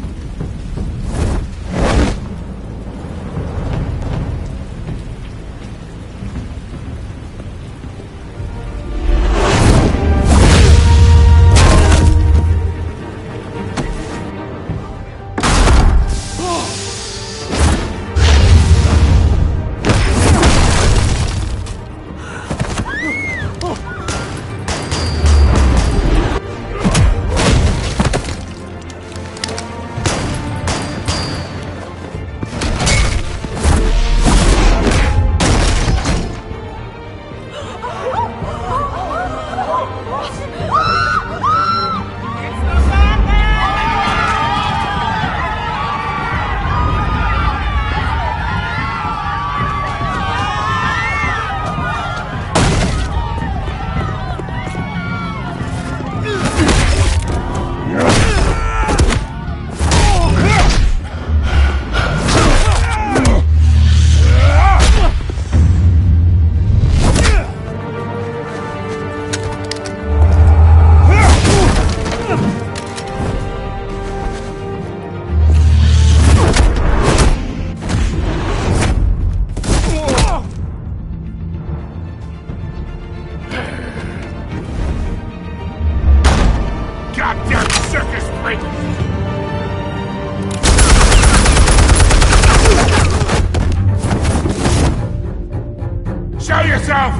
Show yourself!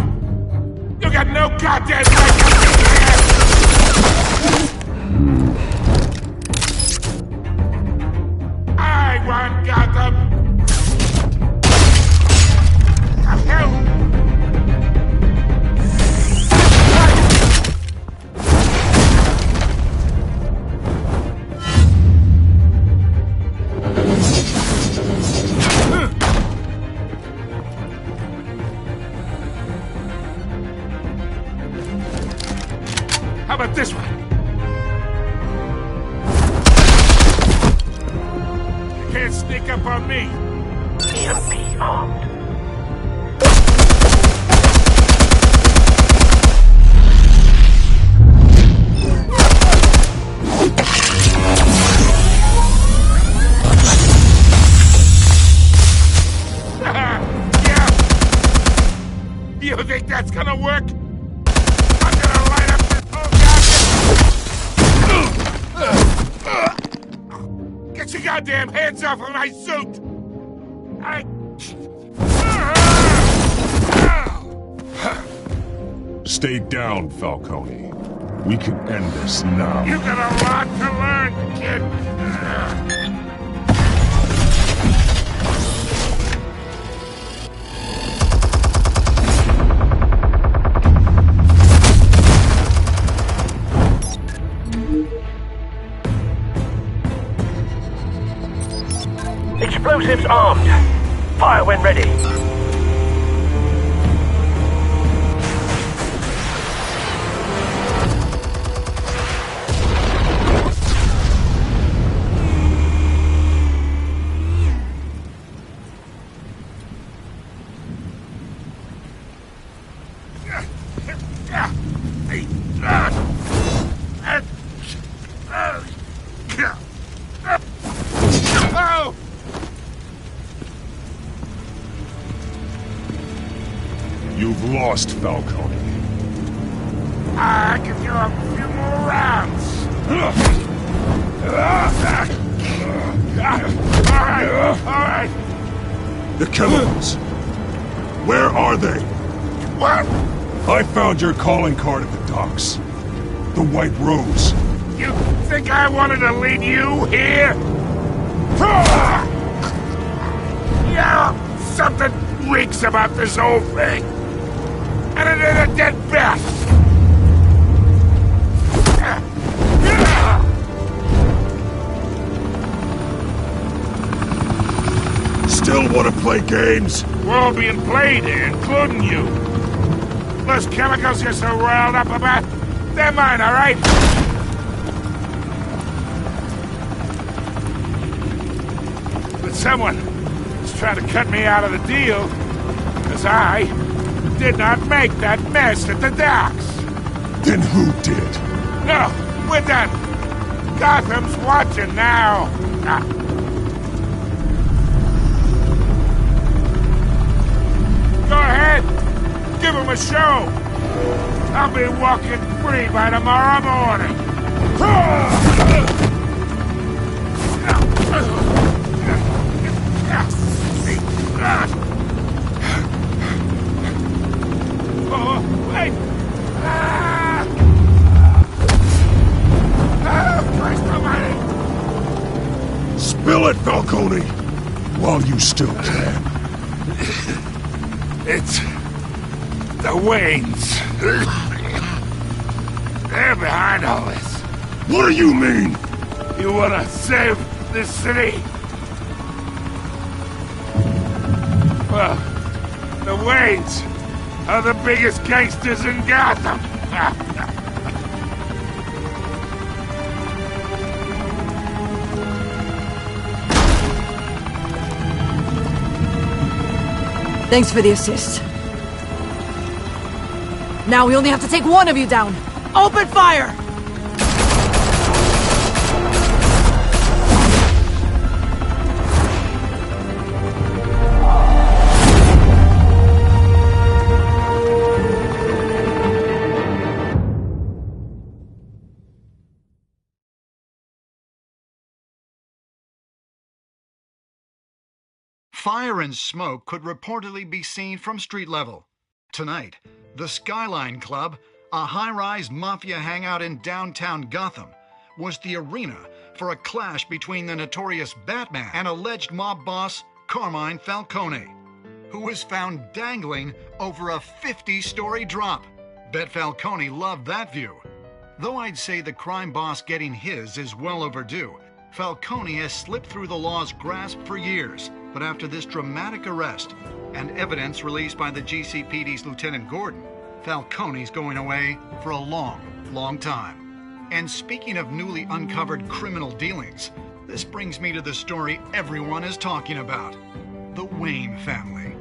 You got no goddamn right to be here! I want Gotham! The hell? How about this one? You can't sneak up on me. BUMPY armed. Yeah. You think that's gonna work? I'm gonna light up this whole goddamn... Get your goddamn hands off of my suit! Stay down, Falcone. We can end this now. You got a lot to learn, kid! Explosives armed. Fire when ready. You've lost, Falcone. I can do a few more rounds. All right. The chemicals. Where are they? What? I found your calling card at the docks. The White Rose. You think I wanted to lead you here? Yeah, something reeks about this whole thing. And it ain't a dead bat. still want to play games? We're all being played here, including you. Those chemicals you're so riled up about, they're mine, all right? But someone is trying to cut me out of the deal, because I did not make that mess at the docks. Then who did? No, we're done. Gotham's watching now. Go ahead. Give him a show. I'll be walking free by tomorrow morning. Oh, wait. Christ almighty. Spill it, Falcone! While you still can. It's the Waynes. They're behind all this. What do you mean? You wanna save this city? Well, the Waynes are the biggest gangsters in Gotham. Thanks for the assist. Now we only have to take one of you down. Open fire! Fire and smoke could reportedly be seen from street level. Tonight, the Skyline Club, a high-rise mafia hangout in downtown Gotham, was the arena for a clash between the notorious Batman and alleged mob boss Carmine Falcone, who was found dangling over a 50-story drop. Bet Falcone loved that view. Though I'd say the crime boss getting his is well overdue, Falcone has slipped through the law's grasp for years. But after this dramatic arrest and evidence released by the GCPD's Lieutenant Gordon, Falcone's going away for a long, long time. And speaking of newly uncovered criminal dealings, this brings me to the story everyone is talking about: the Wayne family.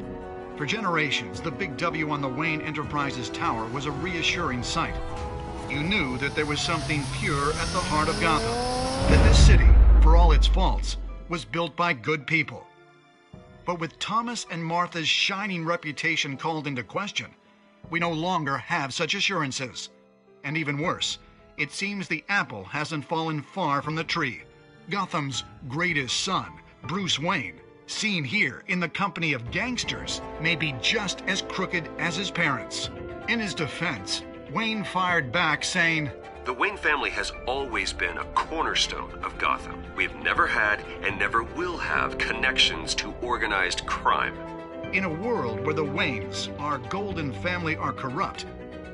For generations, the big W on the Wayne Enterprises Tower was a reassuring sight. You knew that there was something pure at the heart of Gotham, that this city, for all its faults, was built by good people. But with Thomas and Martha's shining reputation called into question, we no longer have such assurances. And even worse, it seems the apple hasn't fallen far from the tree. Gotham's greatest son, Bruce Wayne, seen here in the company of gangsters, may be just as crooked as his parents. In his defense, Wayne fired back saying, "The Wayne family has always been a cornerstone of Gotham. We have never had and never will have connections to organized crime." In a world where the Waynes, our golden family, are corrupt,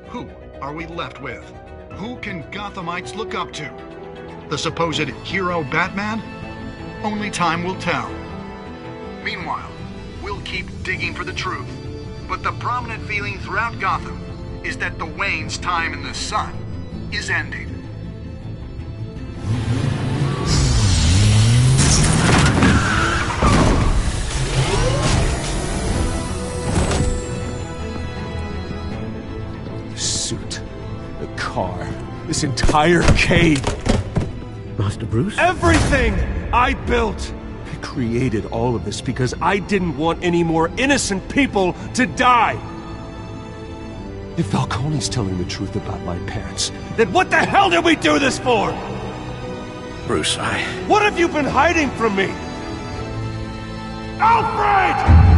who are we left with? Who can Gothamites look up to? The supposed hero Batman? Only time will tell. Meanwhile, we'll keep digging for the truth. But the prominent feeling throughout Gotham is that the Waynes' time in the sun is ending. The suit, the car, this entire cave. Master Bruce? Everything I built! I created all of this because I didn't want any more innocent people to die! If Falcone's telling the truth about my parents, then what the hell did we do this for? Bruce, What have you been hiding from me? Alfred!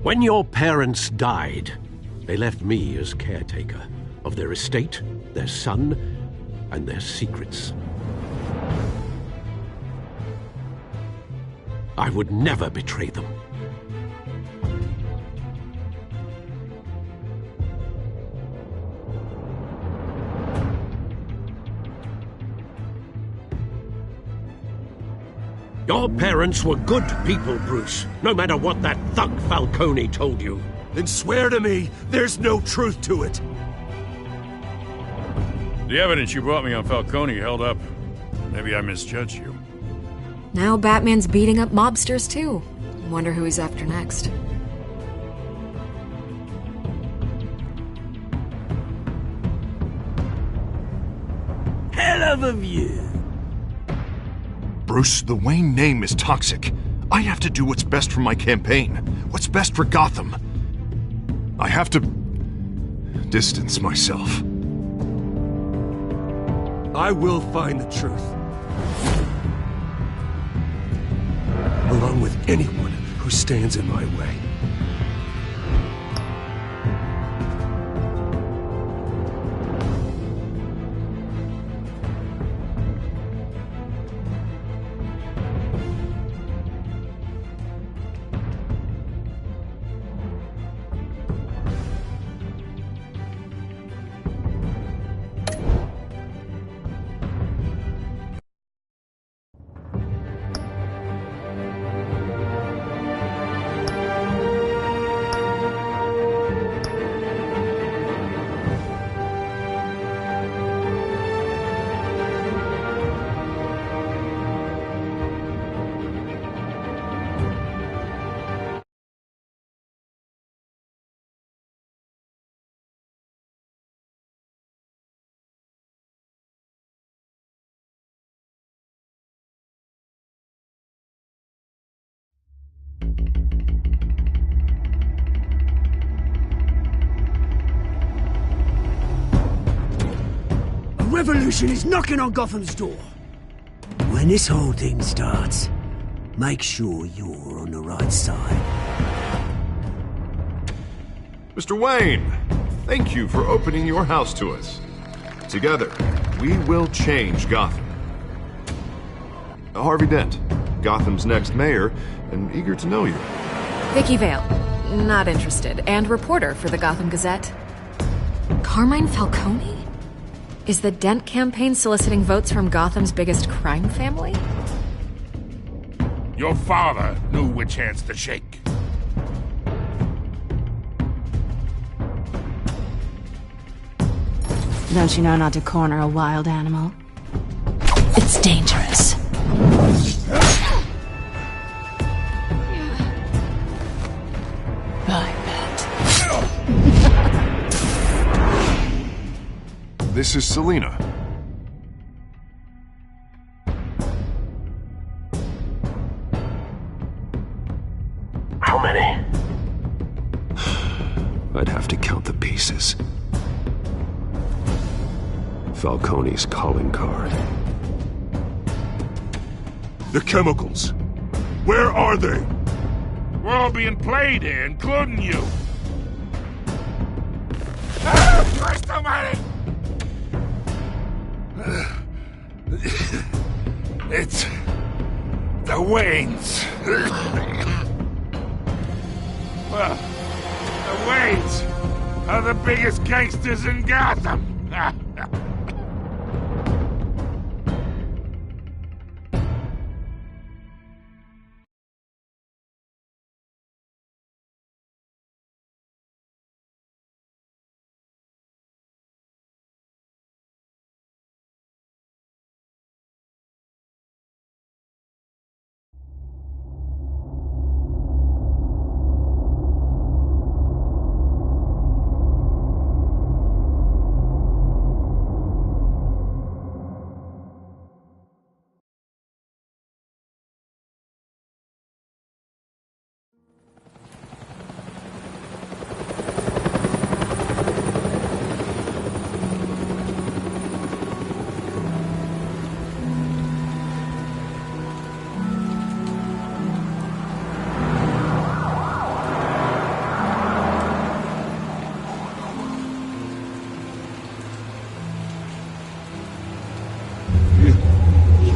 When your parents died, they left me as caretaker of their estate, their son, and their secrets. I would never betray them. Your parents were good people, Bruce, no matter what that thug Falcone told you. Then swear to me there's no truth to it. The evidence you brought me on Falcone held up. Maybe I misjudged you. Now Batman's beating up mobsters, too. Wonder who he's after next. Hell of a view. Bruce, the Wayne name is toxic. I have to do what's best for my campaign. What's best for Gotham. I have to distance myself. I will find the truth. Along with anyone who stands in my way. Revolution is knocking on Gotham's door. When this whole thing starts, make sure you're on the right side. Mr. Wayne, thank you for opening your house to us. Together, we will change Gotham. Harvey Dent, Gotham's next mayor, and eager to know you. Vicky Vale, not interested, and reporter for the Gotham Gazette. Carmine Falcone? Is the Dent campaign soliciting votes from Gotham's biggest crime family? Your father knew which hands to shake. Don't you know not to corner a wild animal? It's dangerous. I bet. This is Selina. How many? I'd have to count the pieces. Falcone's calling card. The chemicals. Where are they? We're all being played here, including you. Christ almighty! It's the Waynes. Well, the Waynes are the biggest gangsters in Gotham.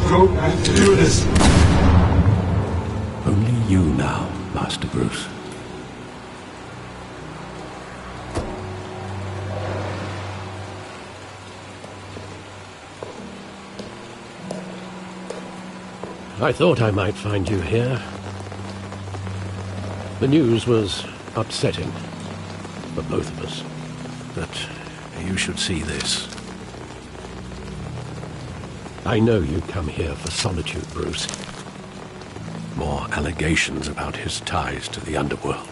Don't have to do this. Only you now, Master Bruce. I thought I might find you here. The news was upsetting for both of us, but you should see this. I know you come here for solitude, Bruce. More allegations about his ties to the underworld.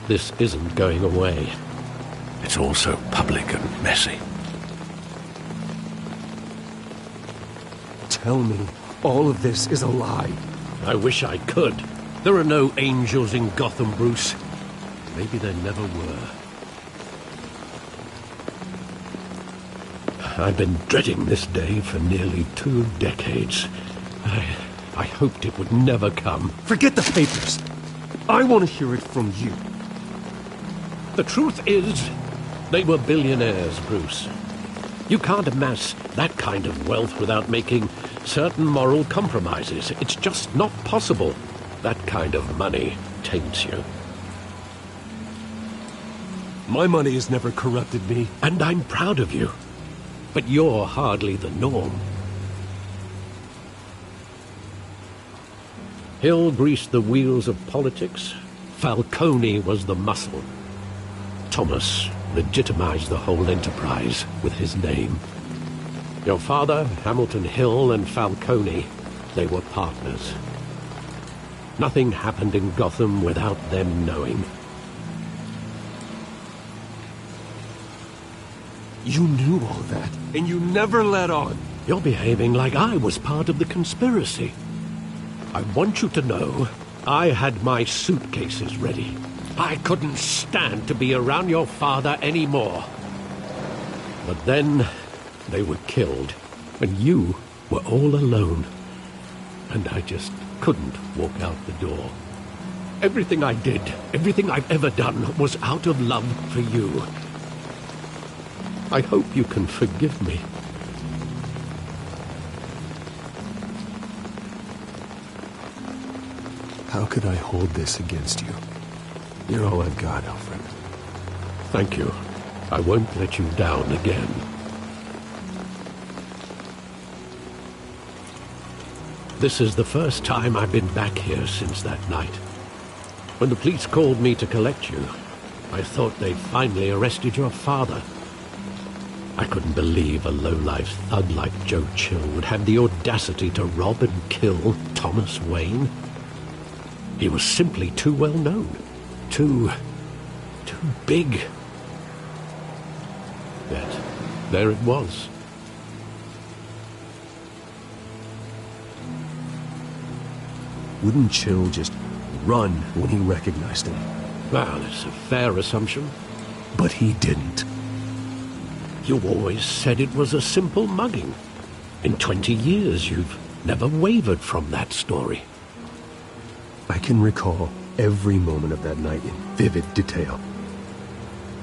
This isn't going away. It's all so public and messy. Tell me All of this is a lie. I wish I could. There are no angels in Gotham, Bruce. Maybe there never were. I've been dreading this day for nearly 2 decades. I hoped it would never come. Forget the papers. I want to hear it from you. The truth is, they were billionaires, Bruce. You can't amass that kind of wealth without making certain moral compromises. It's just not possible. That kind of money taints you. My money has never corrupted me. And I'm proud of you. But you're hardly the norm. Hill greased the wheels of politics. Falcone was the muscle. Thomas legitimized the whole enterprise with his name. Your father, Hamilton Hill, and Falcone, they were partners. Nothing happened in Gotham without them knowing. You knew all that, and you never let on. You're behaving like I was part of the conspiracy. I want you to know I had my suitcases ready. I couldn't stand to be around your father anymore. But then they were killed, and you were all alone. And I just couldn't walk out the door. Everything I did, everything I've ever done, was out of love for you. I hope you can forgive me. How could I hold this against you? You're all I've got, Alfred. Thank you. I won't let you down again. This is the first time I've been back here since that night. When the police called me to collect you, I thought they'd finally arrested your father. I couldn't believe a low-life thug like Joe Chill would have the audacity to rob and kill Thomas Wayne. He was simply too well known. Too big. Yet, there it was. Wouldn't Chill just run when he recognized him? Well, it's a fair assumption. But he didn't. You always said it was a simple mugging. In 20 years, you've never wavered from that story. I can recall every moment of that night in vivid detail.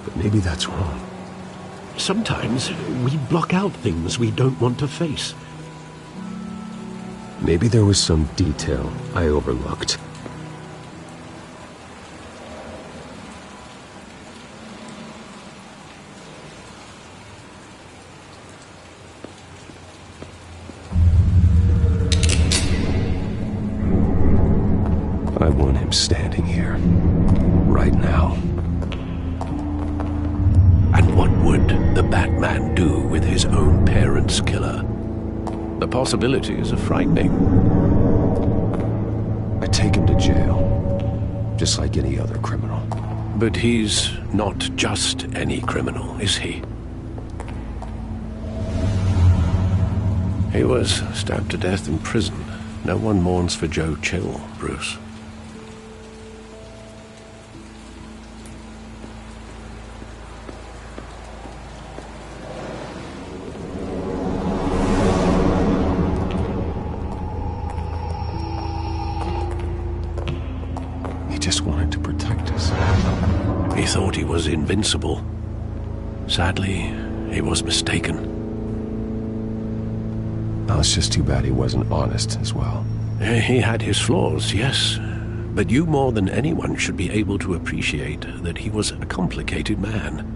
But maybe that's wrong. Sometimes we block out things we don't want to face. Maybe there was some detail I overlooked. I want him standing here, right now. And what would the Batman do with his own parents' killer? The possibilities are frightening. I take him to jail, just like any other criminal. But he's not just any criminal, is he? He was stabbed to death in prison. No one mourns for Joe Chill, Bruce. He thought he was invincible. Sadly, he was mistaken. Oh, it's just too bad he wasn't honest as well. He had his flaws, yes. But you more than anyone should be able to appreciate that he was a complicated man.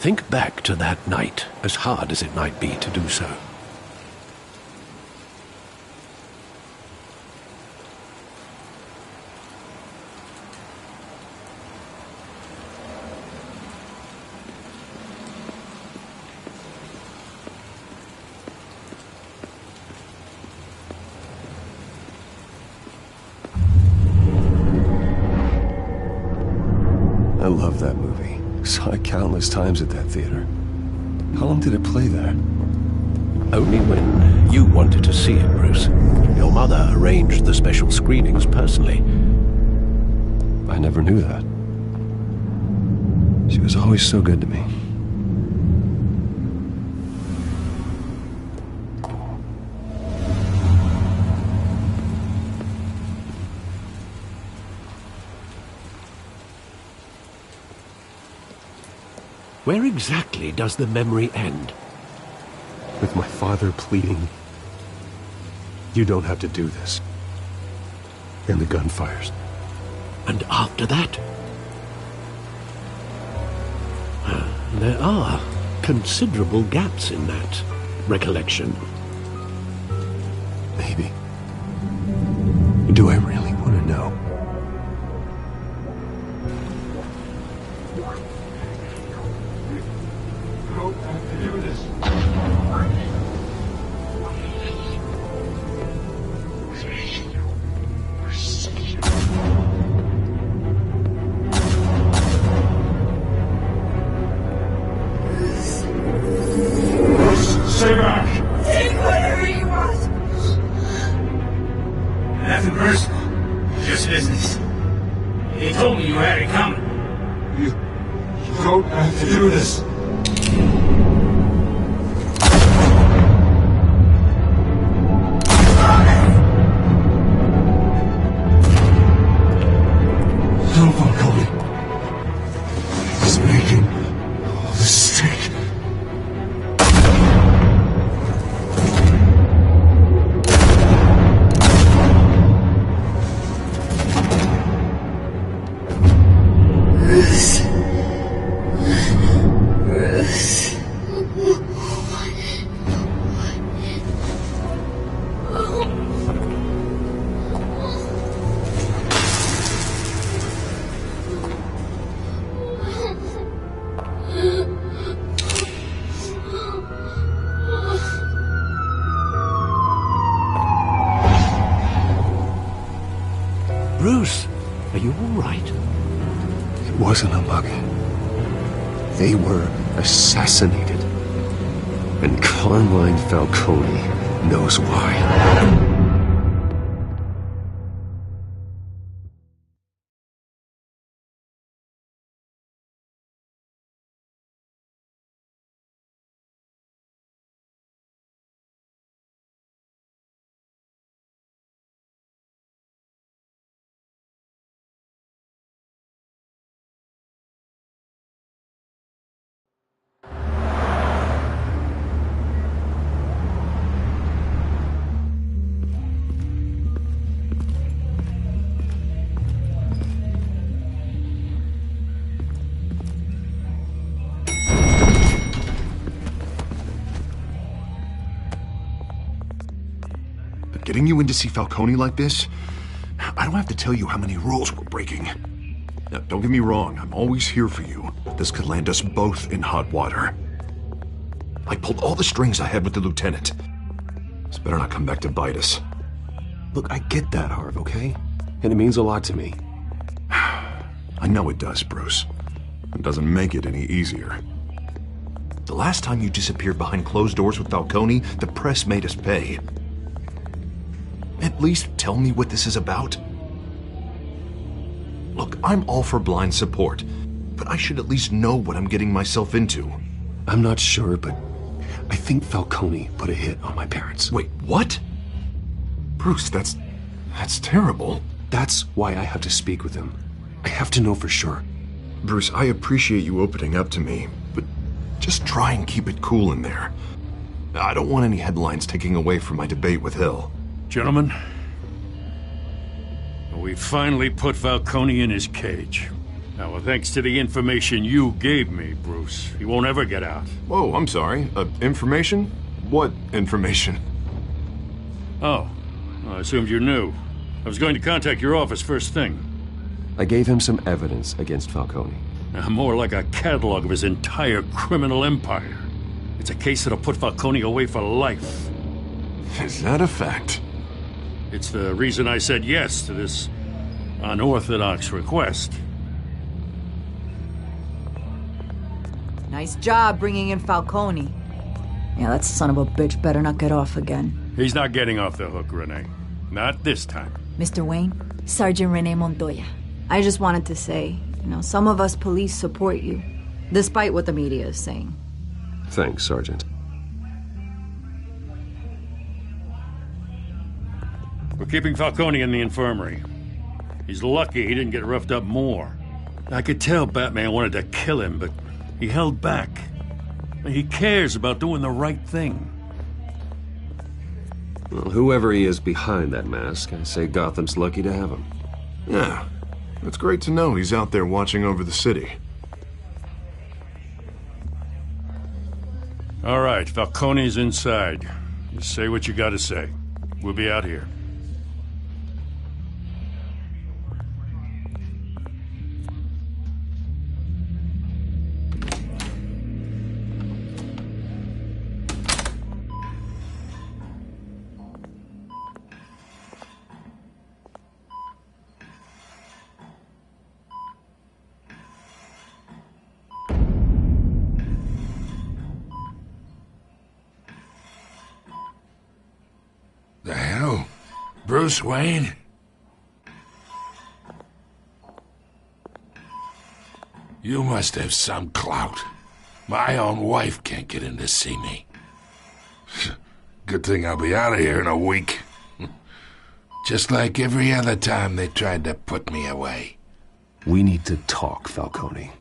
Think back to that night, as hard as it might be to do so. I love that movie. Saw it countless times at that theater. How long did it play there? Only when you wanted to see it, Bruce. Your mother arranged the special screenings personally. I never knew that. She was always so good to me. Where exactly does the memory end? With my father pleading, "You don't have to do this." And the gunfires. And after that? There are considerable gaps in that recollection. Maybe. Do I really want to know? Stay back! Take whatever you want! Nothing personal. Just business. They told me you had it coming. You don't have to do this. No, Falcone. He's making a mistake. Bruce, are you all right? It wasn't a mug. They were assassinated. And Carmine Falcone knows why. Getting you in to see Falcone like this? I don't have to tell you how many rules we're breaking. Now, don't get me wrong, I'm always here for you, but this could land us both in hot water. I pulled all the strings I had with the lieutenant. This better not come back to bite us. Look, I get that, Harv, okay? And it means a lot to me. I know it does, Bruce. It doesn't make it any easier. The last time you disappeared behind closed doors with Falcone, the press made us pay. At least tell me what this is about. Look, I'm all for blind support, but I should at least know what I'm getting myself into. I'm not sure, but I think Falcone put a hit on my parents. Wait, what? Bruce, that's terrible. That's why I have to speak with him. I have to know for sure. Bruce, I appreciate you opening up to me, but just try and keep it cool in there. I don't want any headlines taking away from my debate with Hill. Gentlemen, we finally put Falcone in his cage. Now, well, thanks to the information you gave me, Bruce, he won't ever get out. Whoa, I'm sorry. Information? What information? Oh, well, I assumed you knew. I was going to contact your office first thing. I gave him some evidence against Falcone. More like a catalog of his entire criminal empire. It's a case that'll put Falcone away for life. Is that a fact? It's the reason I said yes to this unorthodox request. Nice job bringing in Falcone. Yeah, that son of a bitch better not get off again. He's not getting off the hook, Renee. Not this time. Mr. Wayne, Sergeant Renee Montoya. I just wanted to say, some of us police support you, despite what the media is saying. Thanks, Sergeant. We're keeping Falcone in the infirmary. He's lucky he didn't get roughed up more. I could tell Batman wanted to kill him, but he held back. He cares about doing the right thing. Well, whoever he is behind that mask, I say Gotham's lucky to have him. Yeah, it's great to know he's out there watching over the city. All right, Falcone's inside. Just say what you gotta say. We'll be out here. The hell? Bruce Wayne? You must have some clout. My own wife can't get in to see me. Good thing I'll be out of here in a week. Just like every other time they tried to put me away. We need to talk, Falcone.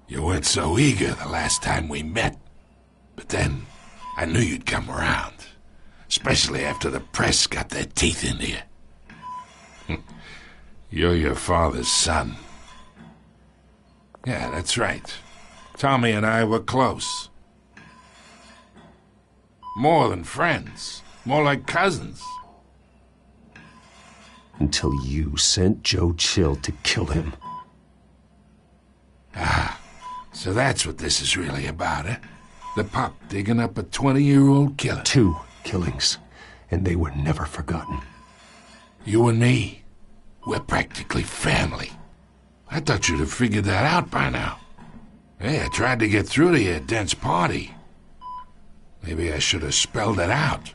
You weren't so eager the last time we met. But then, I knew you'd come around. Especially after the press got their teeth into you. You're your father's son. Yeah, that's right. Tommy and I were close. More than friends. More like cousins. Until you sent Joe Chill to kill him. Ah, so that's what this is really about, eh? The pup digging up a 20-year-old killer. 2 killings, and they were never forgotten. You and me, we're practically family. I thought you'd have figured that out by now. Hey, I tried to get through to your dense party. Maybe I should have spelled it out.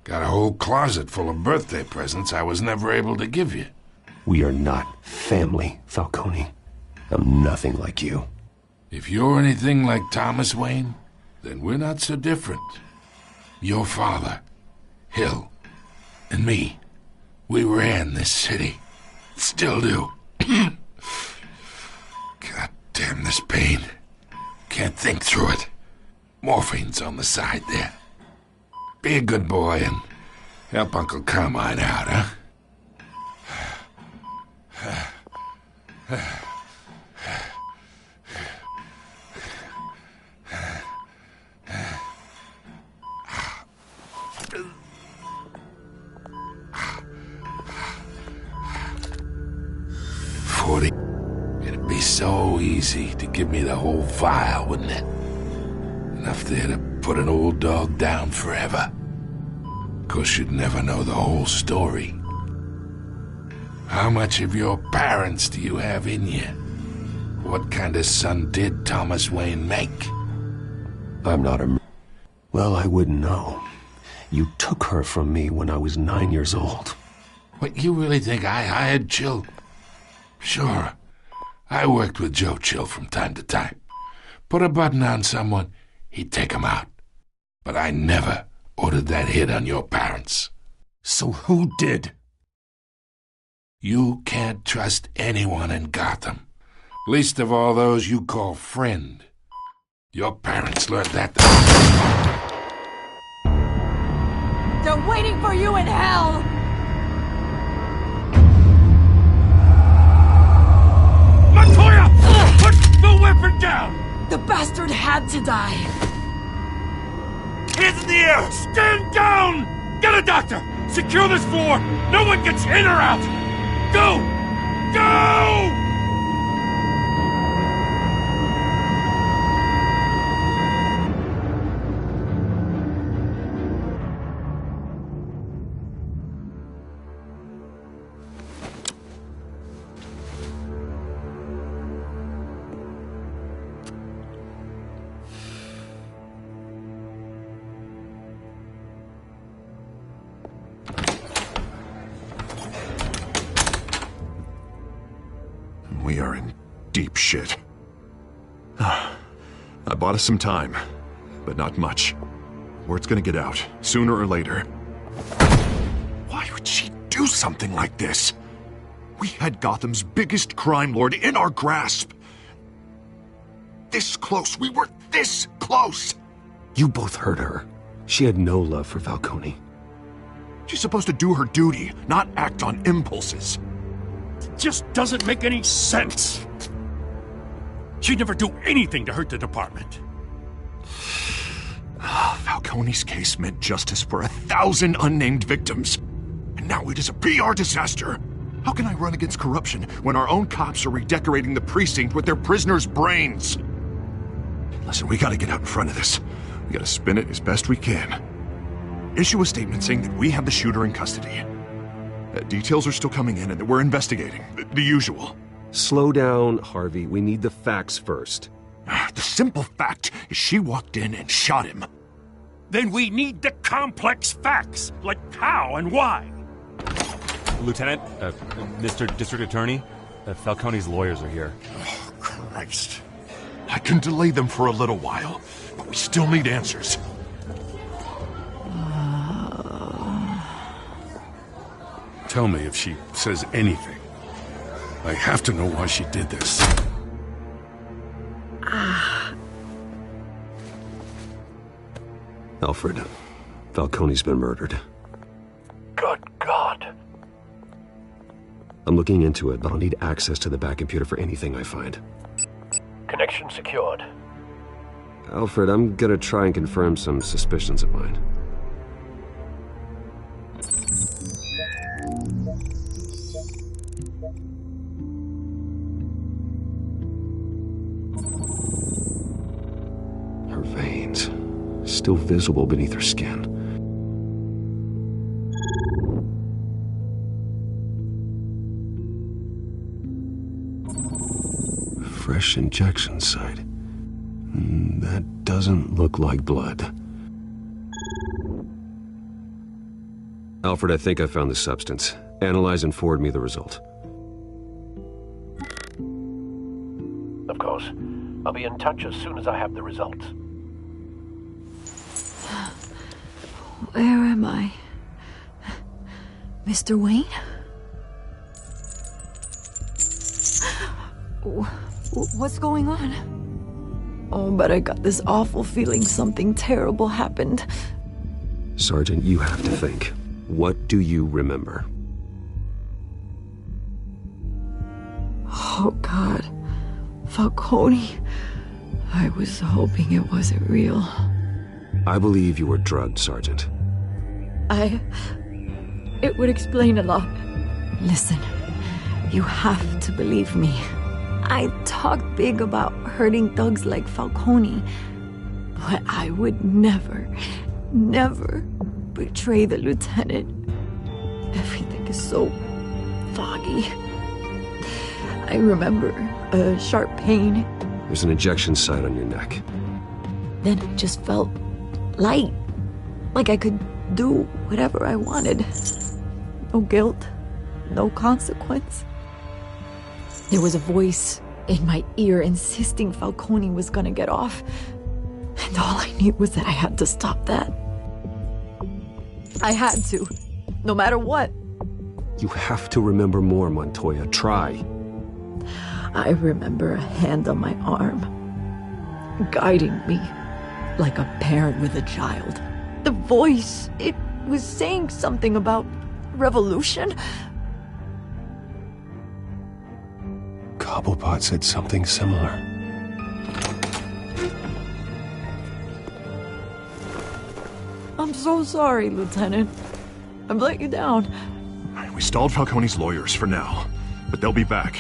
Got a whole closet full of birthday presents I was never able to give you. We are not family, Falcone. I'm nothing like you. If you're anything like Thomas Wayne, then we're not so different. Your father, Hill, and me, we ran this city. Still do. God damn this pain. Can't think through it. Morphine's on the side there. Be a good boy and help Uncle Carmine out, huh? It'd be so easy to give me the whole file, wouldn't it? Enough there to put an old dog down forever. Of course, you'd never know the whole story. How much of your parents do you have in you? What kind of son did Thomas Wayne make? I'm not a... Well, I wouldn't know. You took her from me when I was 9 years old. What, you really think I hired Chill? Sure. I worked with Joe Chill from time to time. Put a button on someone, he'd take him out. But I never ordered that hit on your parents. So who did? You can't trust anyone in Gotham. Least of all those you call friend. Your parents learned that... They're waiting for you in hell! Montoya! here! Stand down! Get a doctor! Secure this floor! No one gets in or out! Go! Go! We are in deep shit. I bought us some time, but not much. Word's gonna get out, sooner or later. Why would she do something like this? We had Gotham's biggest crime lord in our grasp. This close. We were this close. You both hurt her. She had no love for Falcone. She's supposed to do her duty, not act on impulses. It just doesn't make any sense. She'd never do anything to hurt the department. Falcone's case meant justice for 1,000 unnamed victims. And now it is a PR disaster. How can I run against corruption when our own cops are redecorating the precinct with their prisoners' brains? Listen, we gotta get out in front of this. We gotta spin it as best we can. Issue a statement saying that we have the shooter in custody. Details are still coming in and that we're investigating. The usual. Slow down, Harvey. We need the facts first. The simple fact is she walked in and shot him. Then we need the complex facts, like how and why. Lieutenant, Mr. District Attorney, Falcone's lawyers are here. Oh, Christ. I can delay them for a little while, but we still need answers. Tell me if she says anything. I have to know why she did this. Alfred, Falcone's been murdered. Good God. I'm looking into it, but I'll need access to the back computer for anything I find. Connection secured. Alfred, I'm gonna try and confirm some suspicions of mine. Her veins, still visible beneath her skin. Fresh injection site. That doesn't look like blood. Alfred, I think I found the substance. Analyze and forward me the result. Of course. I'll be in touch as soon as I have the results. Where am I? Mr. Wayne? What's going on? Oh, but I got this awful feeling something terrible happened. Sergeant, you have to think. What do you remember? Oh, God. Falcone. I was hoping it wasn't real. I believe you were drugged, Sergeant. It would explain a lot. Listen, you have to believe me. I talked big about hurting thugs like Falcone, but I would never betray the lieutenant. Everything is so foggy. I remember a sharp pain. There's an injection site on your neck. Then it just felt light, like I could do whatever I wanted. No guilt, no consequence. There was a voice in my ear insisting Falcone was gonna get off. And all I knew was that I had to stop that. I had to, no matter what. You have to remember more, Montoya. Try. I remember a hand on my arm, guiding me like a parent with a child. The voice, it was saying something about revolution. Cobblepot said something similar. I'm so sorry, Lieutenant. I've let you down. We stalled Falcone's lawyers for now, but they'll be back.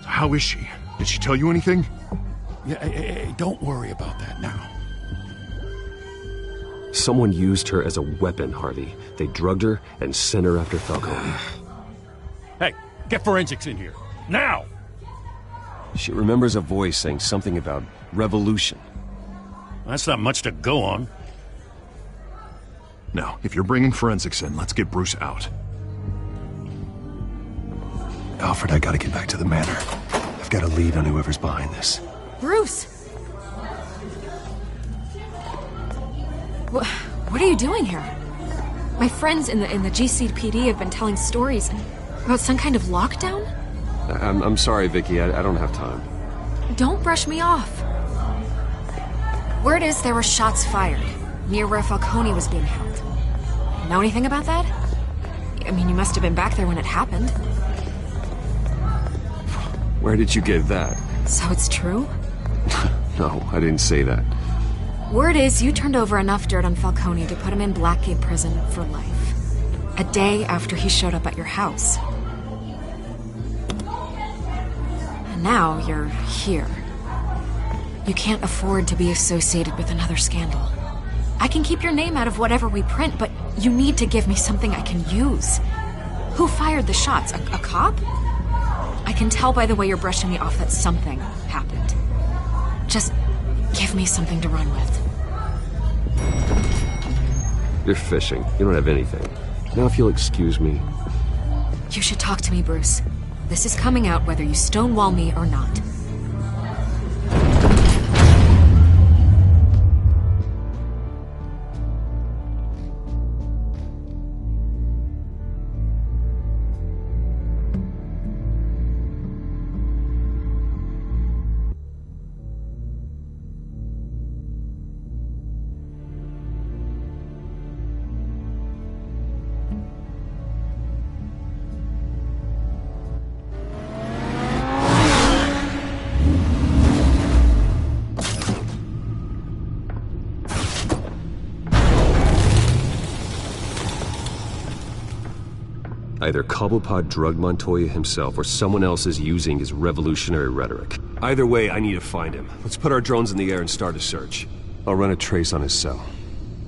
So how is she? Did she tell you anything? Yeah, hey, don't worry about that now. Someone used her as a weapon, Harvey. They drugged her and sent her after Falcone. Hey, get forensics in here. Now! She remembers a voice saying something about revolution. That's not much to go on. Now, if you're bringing forensics in, let's get Bruce out. Alfred, I gotta get back to the manor. I've got a lead on whoever's behind this. Bruce! What are you doing here? My friends in the GCPD have been telling stories about some kind of lockdown? I'm sorry, Vicky. I don't have time. Don't brush me off. Word is there were shots fired near where Falcone was being held. Know anything about that? I mean, you must have been back there when it happened. Where did you get that? So it's true? No, I didn't say that. Word is you turned over enough dirt on Falcone to put him in Blackgate Prison for life. A day after he showed up at your house. And now you're here. You can't afford to be associated with another scandal. I can keep your name out of whatever we print, but you need to give me something I can use. Who fired the shots? A cop? I can tell by the way you're brushing me off that something happened. Just give me something to run with. You're fishing. You don't have anything. Now if you'll excuse me. You should talk to me, Bruce. This is coming out whether you stonewall me or not. Either Cobblepot drugged Montoya himself or someone else is using his revolutionary rhetoric. Either way, I need to find him. Let's put our drones in the air and start a search. I'll run a trace on his cell.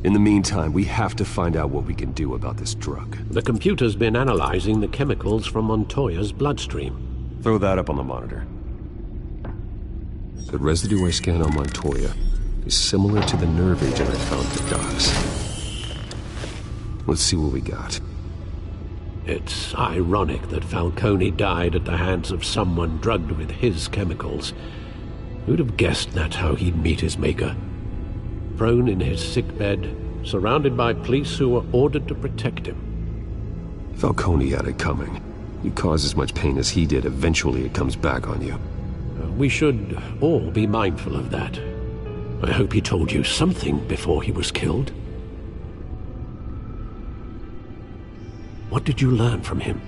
In the meantime, we have to find out what we can do about this drug. The computer's been analyzing the chemicals from Montoya's bloodstream. Throw that up on the monitor. The residue I scanned on Montoya is similar to the nerve agent I found at the docks. Let's see what we got. It's ironic that Falcone died at the hands of someone drugged with his chemicals. Who'd have guessed that's how he'd meet his maker? Prone in his sickbed, surrounded by police who were ordered to protect him. Falcone had it coming. You cause as much pain as he did, eventually it comes back on you. We should all be mindful of that. I hope he told you something before he was killed. What did you learn from him?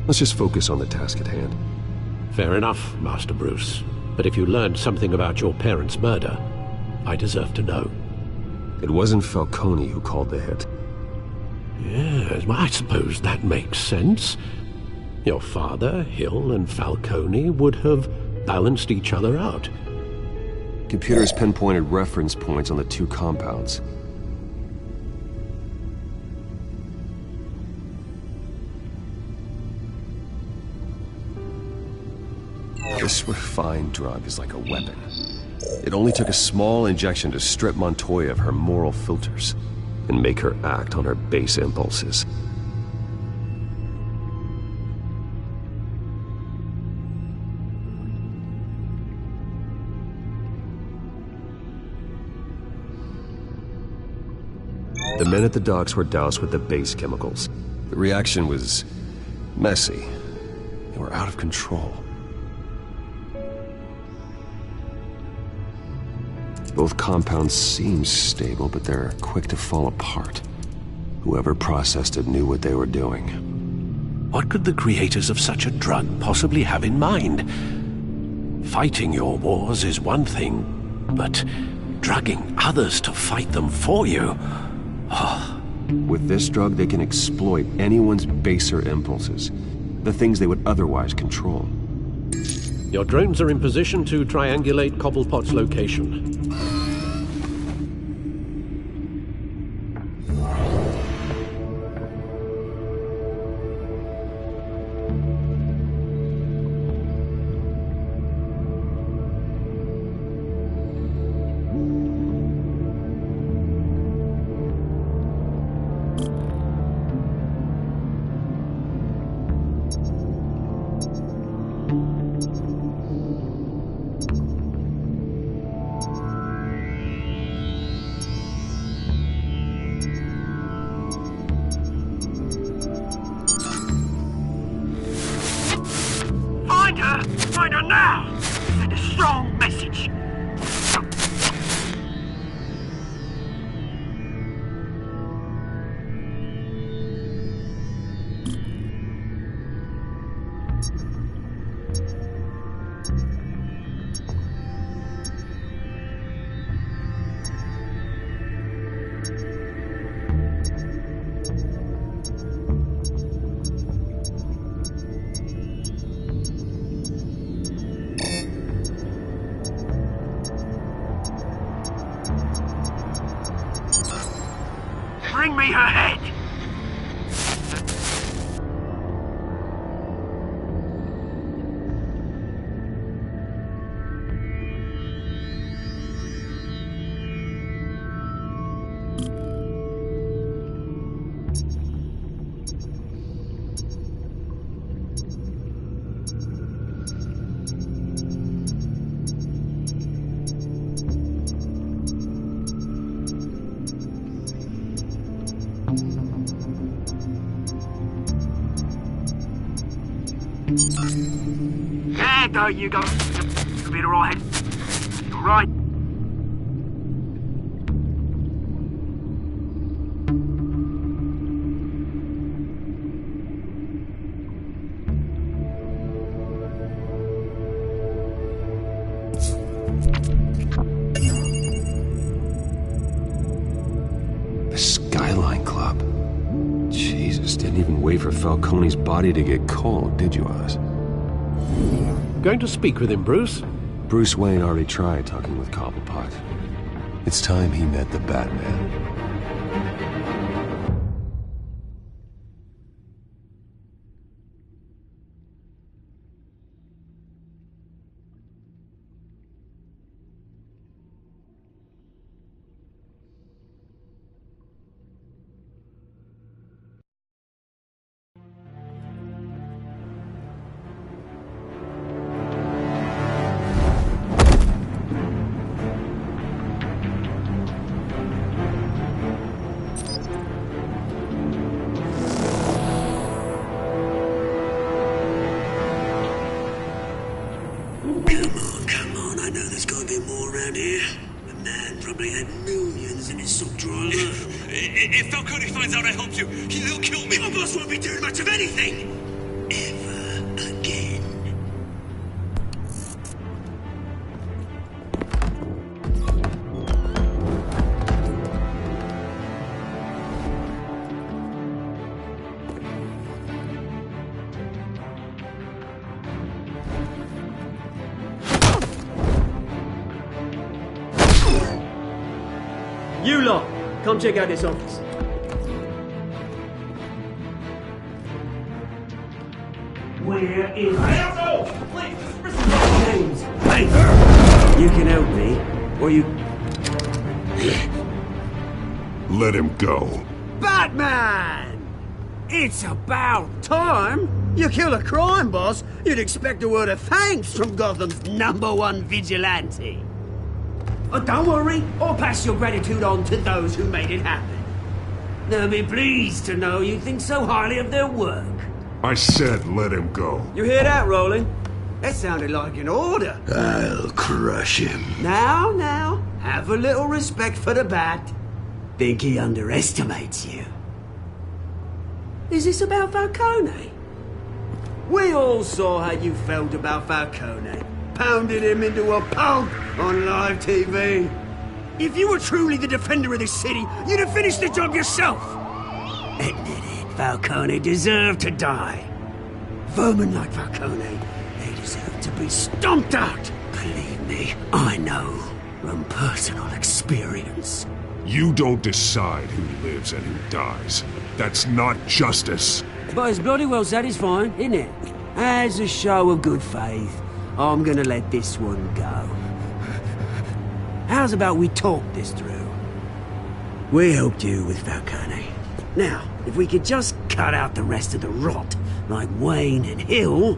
Let's just focus on the task at hand. Fair enough, Master Bruce. But if you learned something about your parents' murder, I deserve to know. It wasn't Falcone who called the hit. Yes, well, I suppose that makes sense. Your father, Hill, and Falcone would have balanced each other out. Computers pinpointed reference points on the two compounds. This refined drug is like a weapon. It only took a small injection to strip Montoya of her moral filters and make her act on her base impulses. The men at the docks were doused with the base chemicals. The reaction was messy. They were out of control. Both compounds seem stable, but they're quick to fall apart. Whoever processed it knew what they were doing. What could the creators of such a drug possibly have in mind? Fighting your wars is one thing, but drugging others to fight them for you. With this drug, they can exploit anyone's baser impulses, the things they would otherwise control. Your drones are in position to triangulate Cobblepot's location. Find her now! Send a strong message. Bring me her head! There you go. You'll be all right. All right. The Skyline Club. Jesus, didn't even wait for Falcone's body to get cold, did you, Oz? Going to speak with him, Bruce? Bruce Wayne already tried talking with Cobblepot. It's time he met the Batman. Come on, I know there's gotta be more around here. The man probably had millions in his sock drawer. If Falcone finds out I helped you, he'll kill me. Your boss won't be doing much of anything! Ever again. You lot, come check out this office. Where is James, hey! You can help me, or you... Let him go. Batman! It's about time! You kill a crime boss, you'd expect a word of thanks from Gotham's #1 vigilante. Oh, don't worry, I'll pass your gratitude on to those who made it happen. They'll be pleased to know you think so highly of their work. I said let him go. You hear that, Roland? That sounded like an order. I'll crush him. Now, have a little respect for the Bat. Think he underestimates you. Is this about Falcone? We all saw how you felt about Falcone. pounded him into a pulp on live TV. If you were truly the defender of this city, you'd have finished the job yourself. Admit it, Falcone deserved to die. Vermin like Falcone, they deserve to be stomped out. Believe me, I know from personal experience. You don't decide who lives and who dies. That's not justice. But it's bloody well satisfying, isn't it? As a show of good faith, I'm gonna let this one go. How's about we talk this through? We helped you with Falcone. Now, if we could just cut out the rest of the rot, like Wayne and Hill,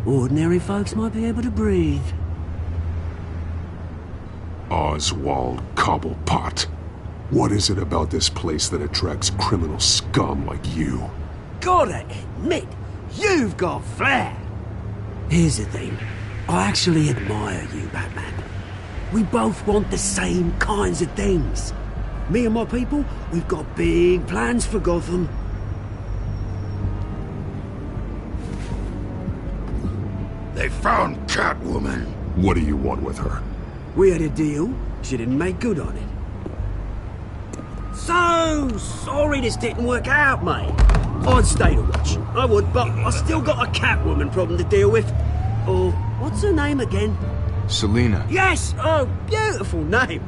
ordinary folks might be able to breathe. Oswald Cobblepot. What is it about this place that attracts criminal scum like you? Gotta admit, you've got flair. Here's the thing. I actually admire you, Batman. We both want the same kinds of things. Me and my people, we've got big plans for Gotham. They found Catwoman. What do you want with her? We had a deal. She didn't make good on it. So sorry this didn't work out, mate. I'd stay to watch. I would, but I still got a Catwoman problem to deal with. Oh, what's her name again? Selina. Yes! Oh, beautiful name.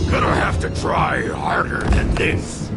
Gonna have to try harder than this.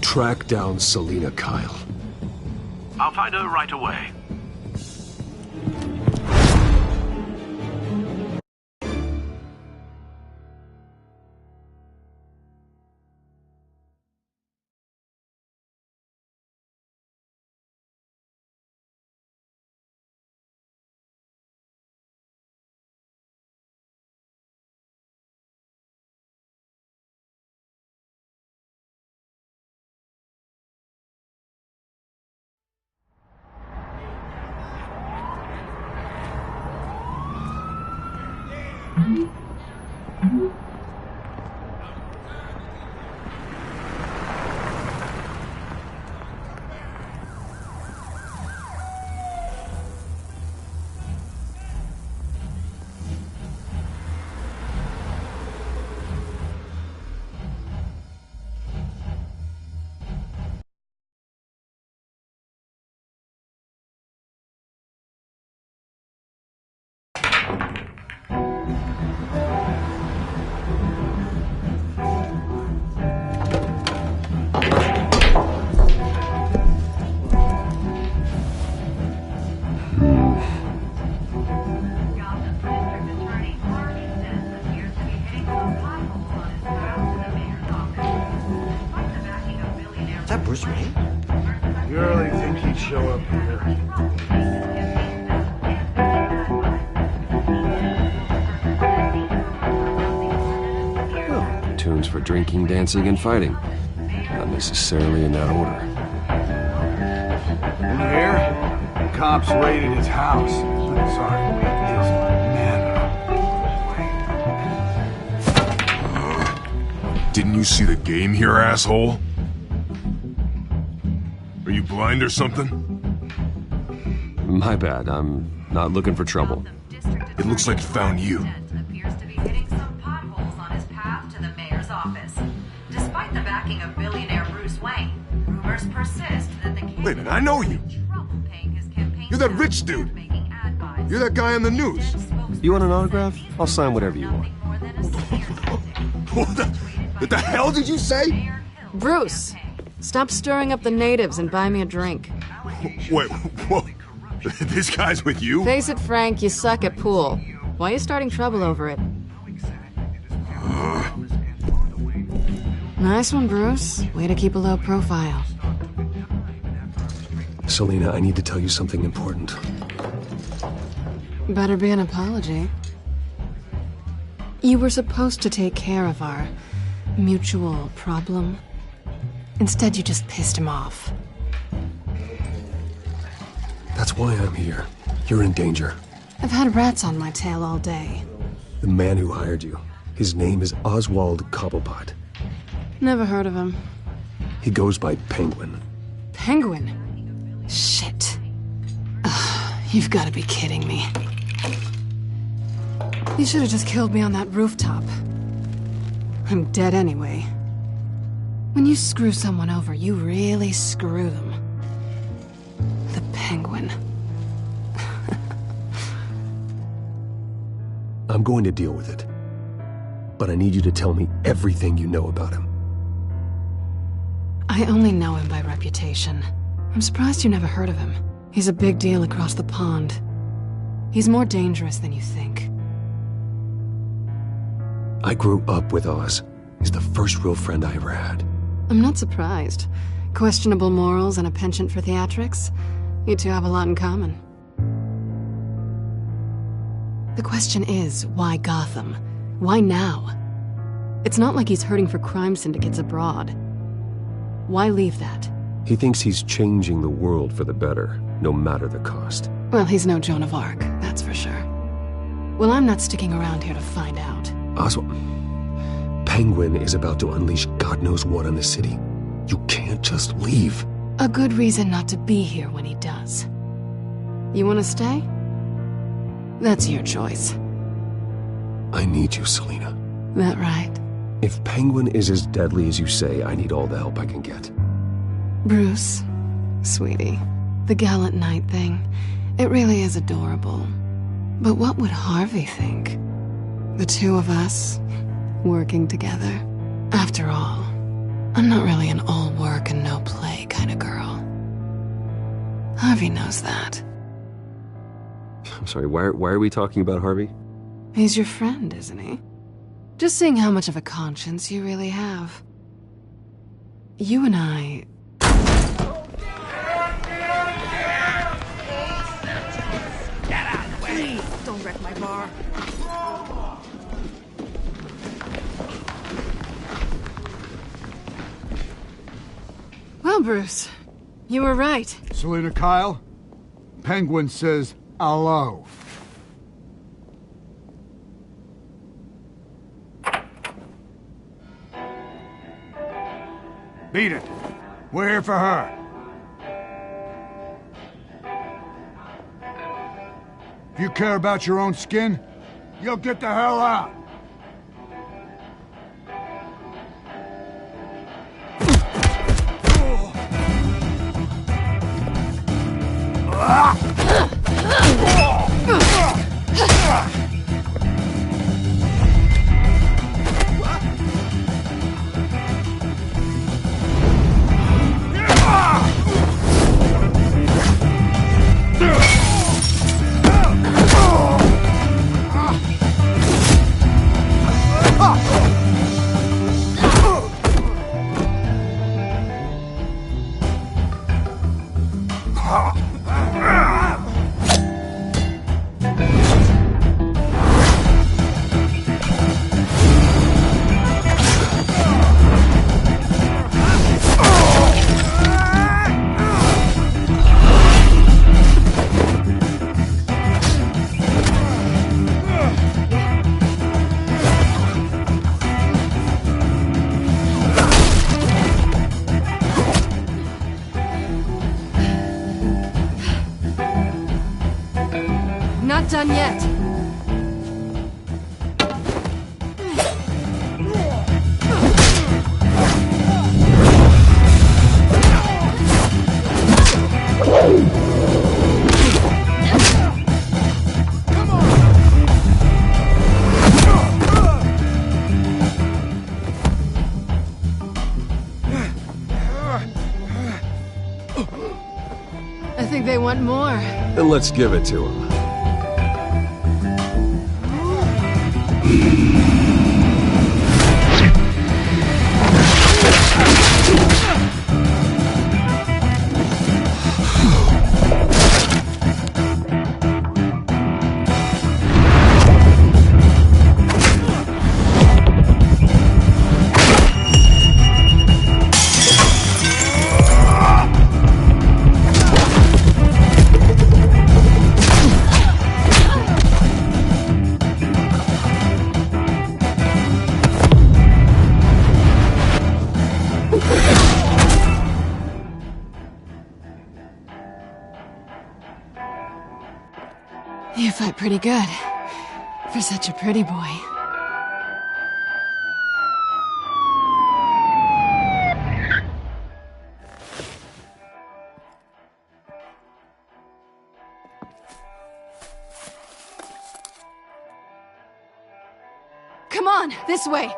Track down Selina Kyle. I'll find her right away. Is that Bruce Wayne? You really think he'd show up here? Well, tunes for drinking, dancing, and fighting. Not necessarily in that order. In here, cops raided his house. Sorry, his manor. Didn't you see the game here, asshole? Are you blind or something? My bad. I'm not looking for trouble. It looks like it found you. Appears to be hitting some potholes on his path to the mayor's office. Despite Despite the backing of billionaire Bruce Wayne, rumors persist that the king... Wait a minute, I know you. You're that rich dude. You're that guy on the news. You want an autograph? I'll sign whatever you want. What the hell did you say? Bruce, stop stirring up the natives and buy me a drink. Wait, whoa. This guy's with you? Face it, Frank, you suck at pool. Why are you starting trouble over it? Nice one, Bruce. Way to keep a low profile. Selina, I need to tell you something important. Better be an apology. You were supposed to take care of our mutual problem. Instead, you just pissed him off. That's why I'm here. You're in danger. I've had rats on my tail all day. The man who hired you, his name is Oswald Cobblepot. Never heard of him. He goes by Penguin. Penguin? Shit. Ugh, you've got to be kidding me. You should have just killed me on that rooftop. I'm dead anyway. When you screw someone over, you really screw them. The Penguin. I'm going to deal with it. But I need you to tell me everything you know about him. I only know him by reputation. I'm surprised you never heard of him. He's a big deal across the pond. He's more dangerous than you think. I grew up with Oz. He's the first real friend I ever had. I'm not surprised. Questionable morals and a penchant for theatrics. You two have a lot in common. The question is, why Gotham? Why now? It's not like he's hurting for crime syndicates abroad. Why leave that? He thinks he's changing the world for the better, no matter the cost. Well, he's no Joan of Arc, that's for sure. Well, I'm not sticking around here to find out. Oswald, Penguin is about to unleash God knows what on the city. You can't just leave. A good reason not to be here when he does. You want to stay? That's your choice. I need you, Selina. That right? If Penguin is as deadly as you say, I need all the help I can get. Bruce, sweetie, the gallant knight thing, it really is adorable. But what would Harvey think? The two of us, working together. After all, I'm not really an all work and no play kind of girl. Harvey knows that. I'm sorry, why are we talking about Harvey? He's your friend, isn't he? Just seeing how much of a conscience you really have. You and I... Get out of the way! Don't wreck my bar. Well, Bruce, you were right. Selina Kyle, Penguin says hello. Beat it. We're here for her. If you care about your own skin, you'll get the hell out. Not done yet. think they want more. Then let's give it to them. You fight pretty good. For such a pretty boy. Come on, this way!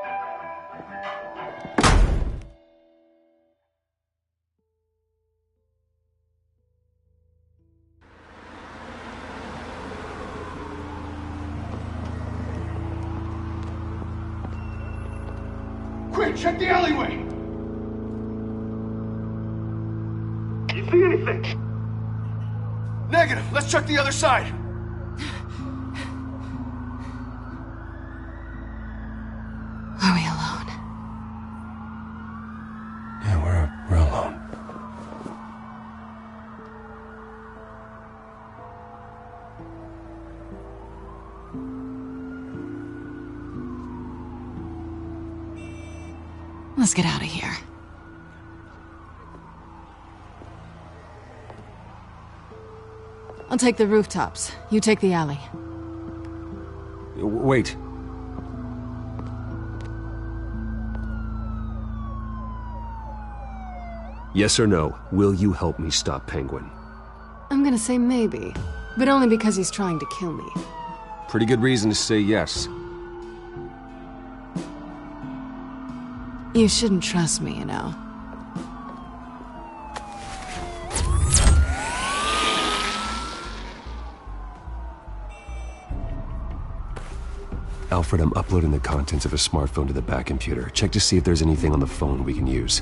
Quick, check the alleyway! You see anything? Negative. Let's check the other side. Are we alone? Yeah, we're alone. Let's get out of here. I'll take the rooftops. You take the alley. Wait. Yes or no, will you help me stop Penguin? I'm gonna say maybe, but only because he's trying to kill me. Pretty good reason to say yes. You shouldn't trust me, you know. Alfred, I'm uploading the contents of a smartphone to the back computer. Check to see if there's anything on the phone we can use.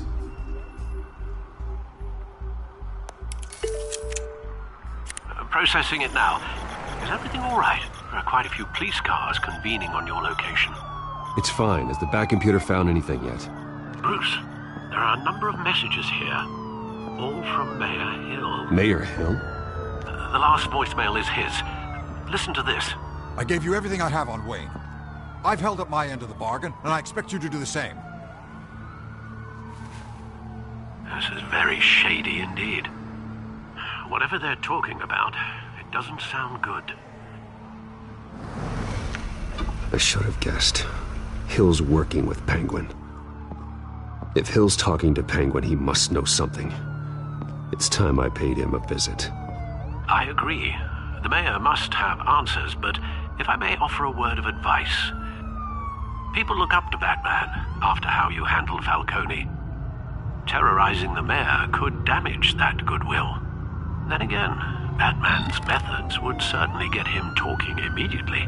Processing it now. Is everything all right? There are quite a few police cars convening on your location. It's fine. Has the back computer found anything yet? Bruce, there are a number of messages here, all from Mayor Hill. Mayor Hill? The last voicemail is his. Listen to this. I gave you everything I have on Wayne. I've held up my end of the bargain, and I expect you to do the same. This is very shady indeed. Whatever they're talking about, it doesn't sound good. I should have guessed. Hill's working with Penguin. If Hill's talking to Penguin, he must know something. It's time I paid him a visit. I agree. The mayor must have answers, but if I may offer a word of advice. People look up to Batman after how you handled Falcone. Terrorizing the mayor could damage that goodwill. Then again, Batman's methods would certainly get him talking immediately.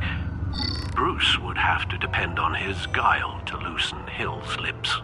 Bruce would have to depend on his guile to loosen Hill's lips.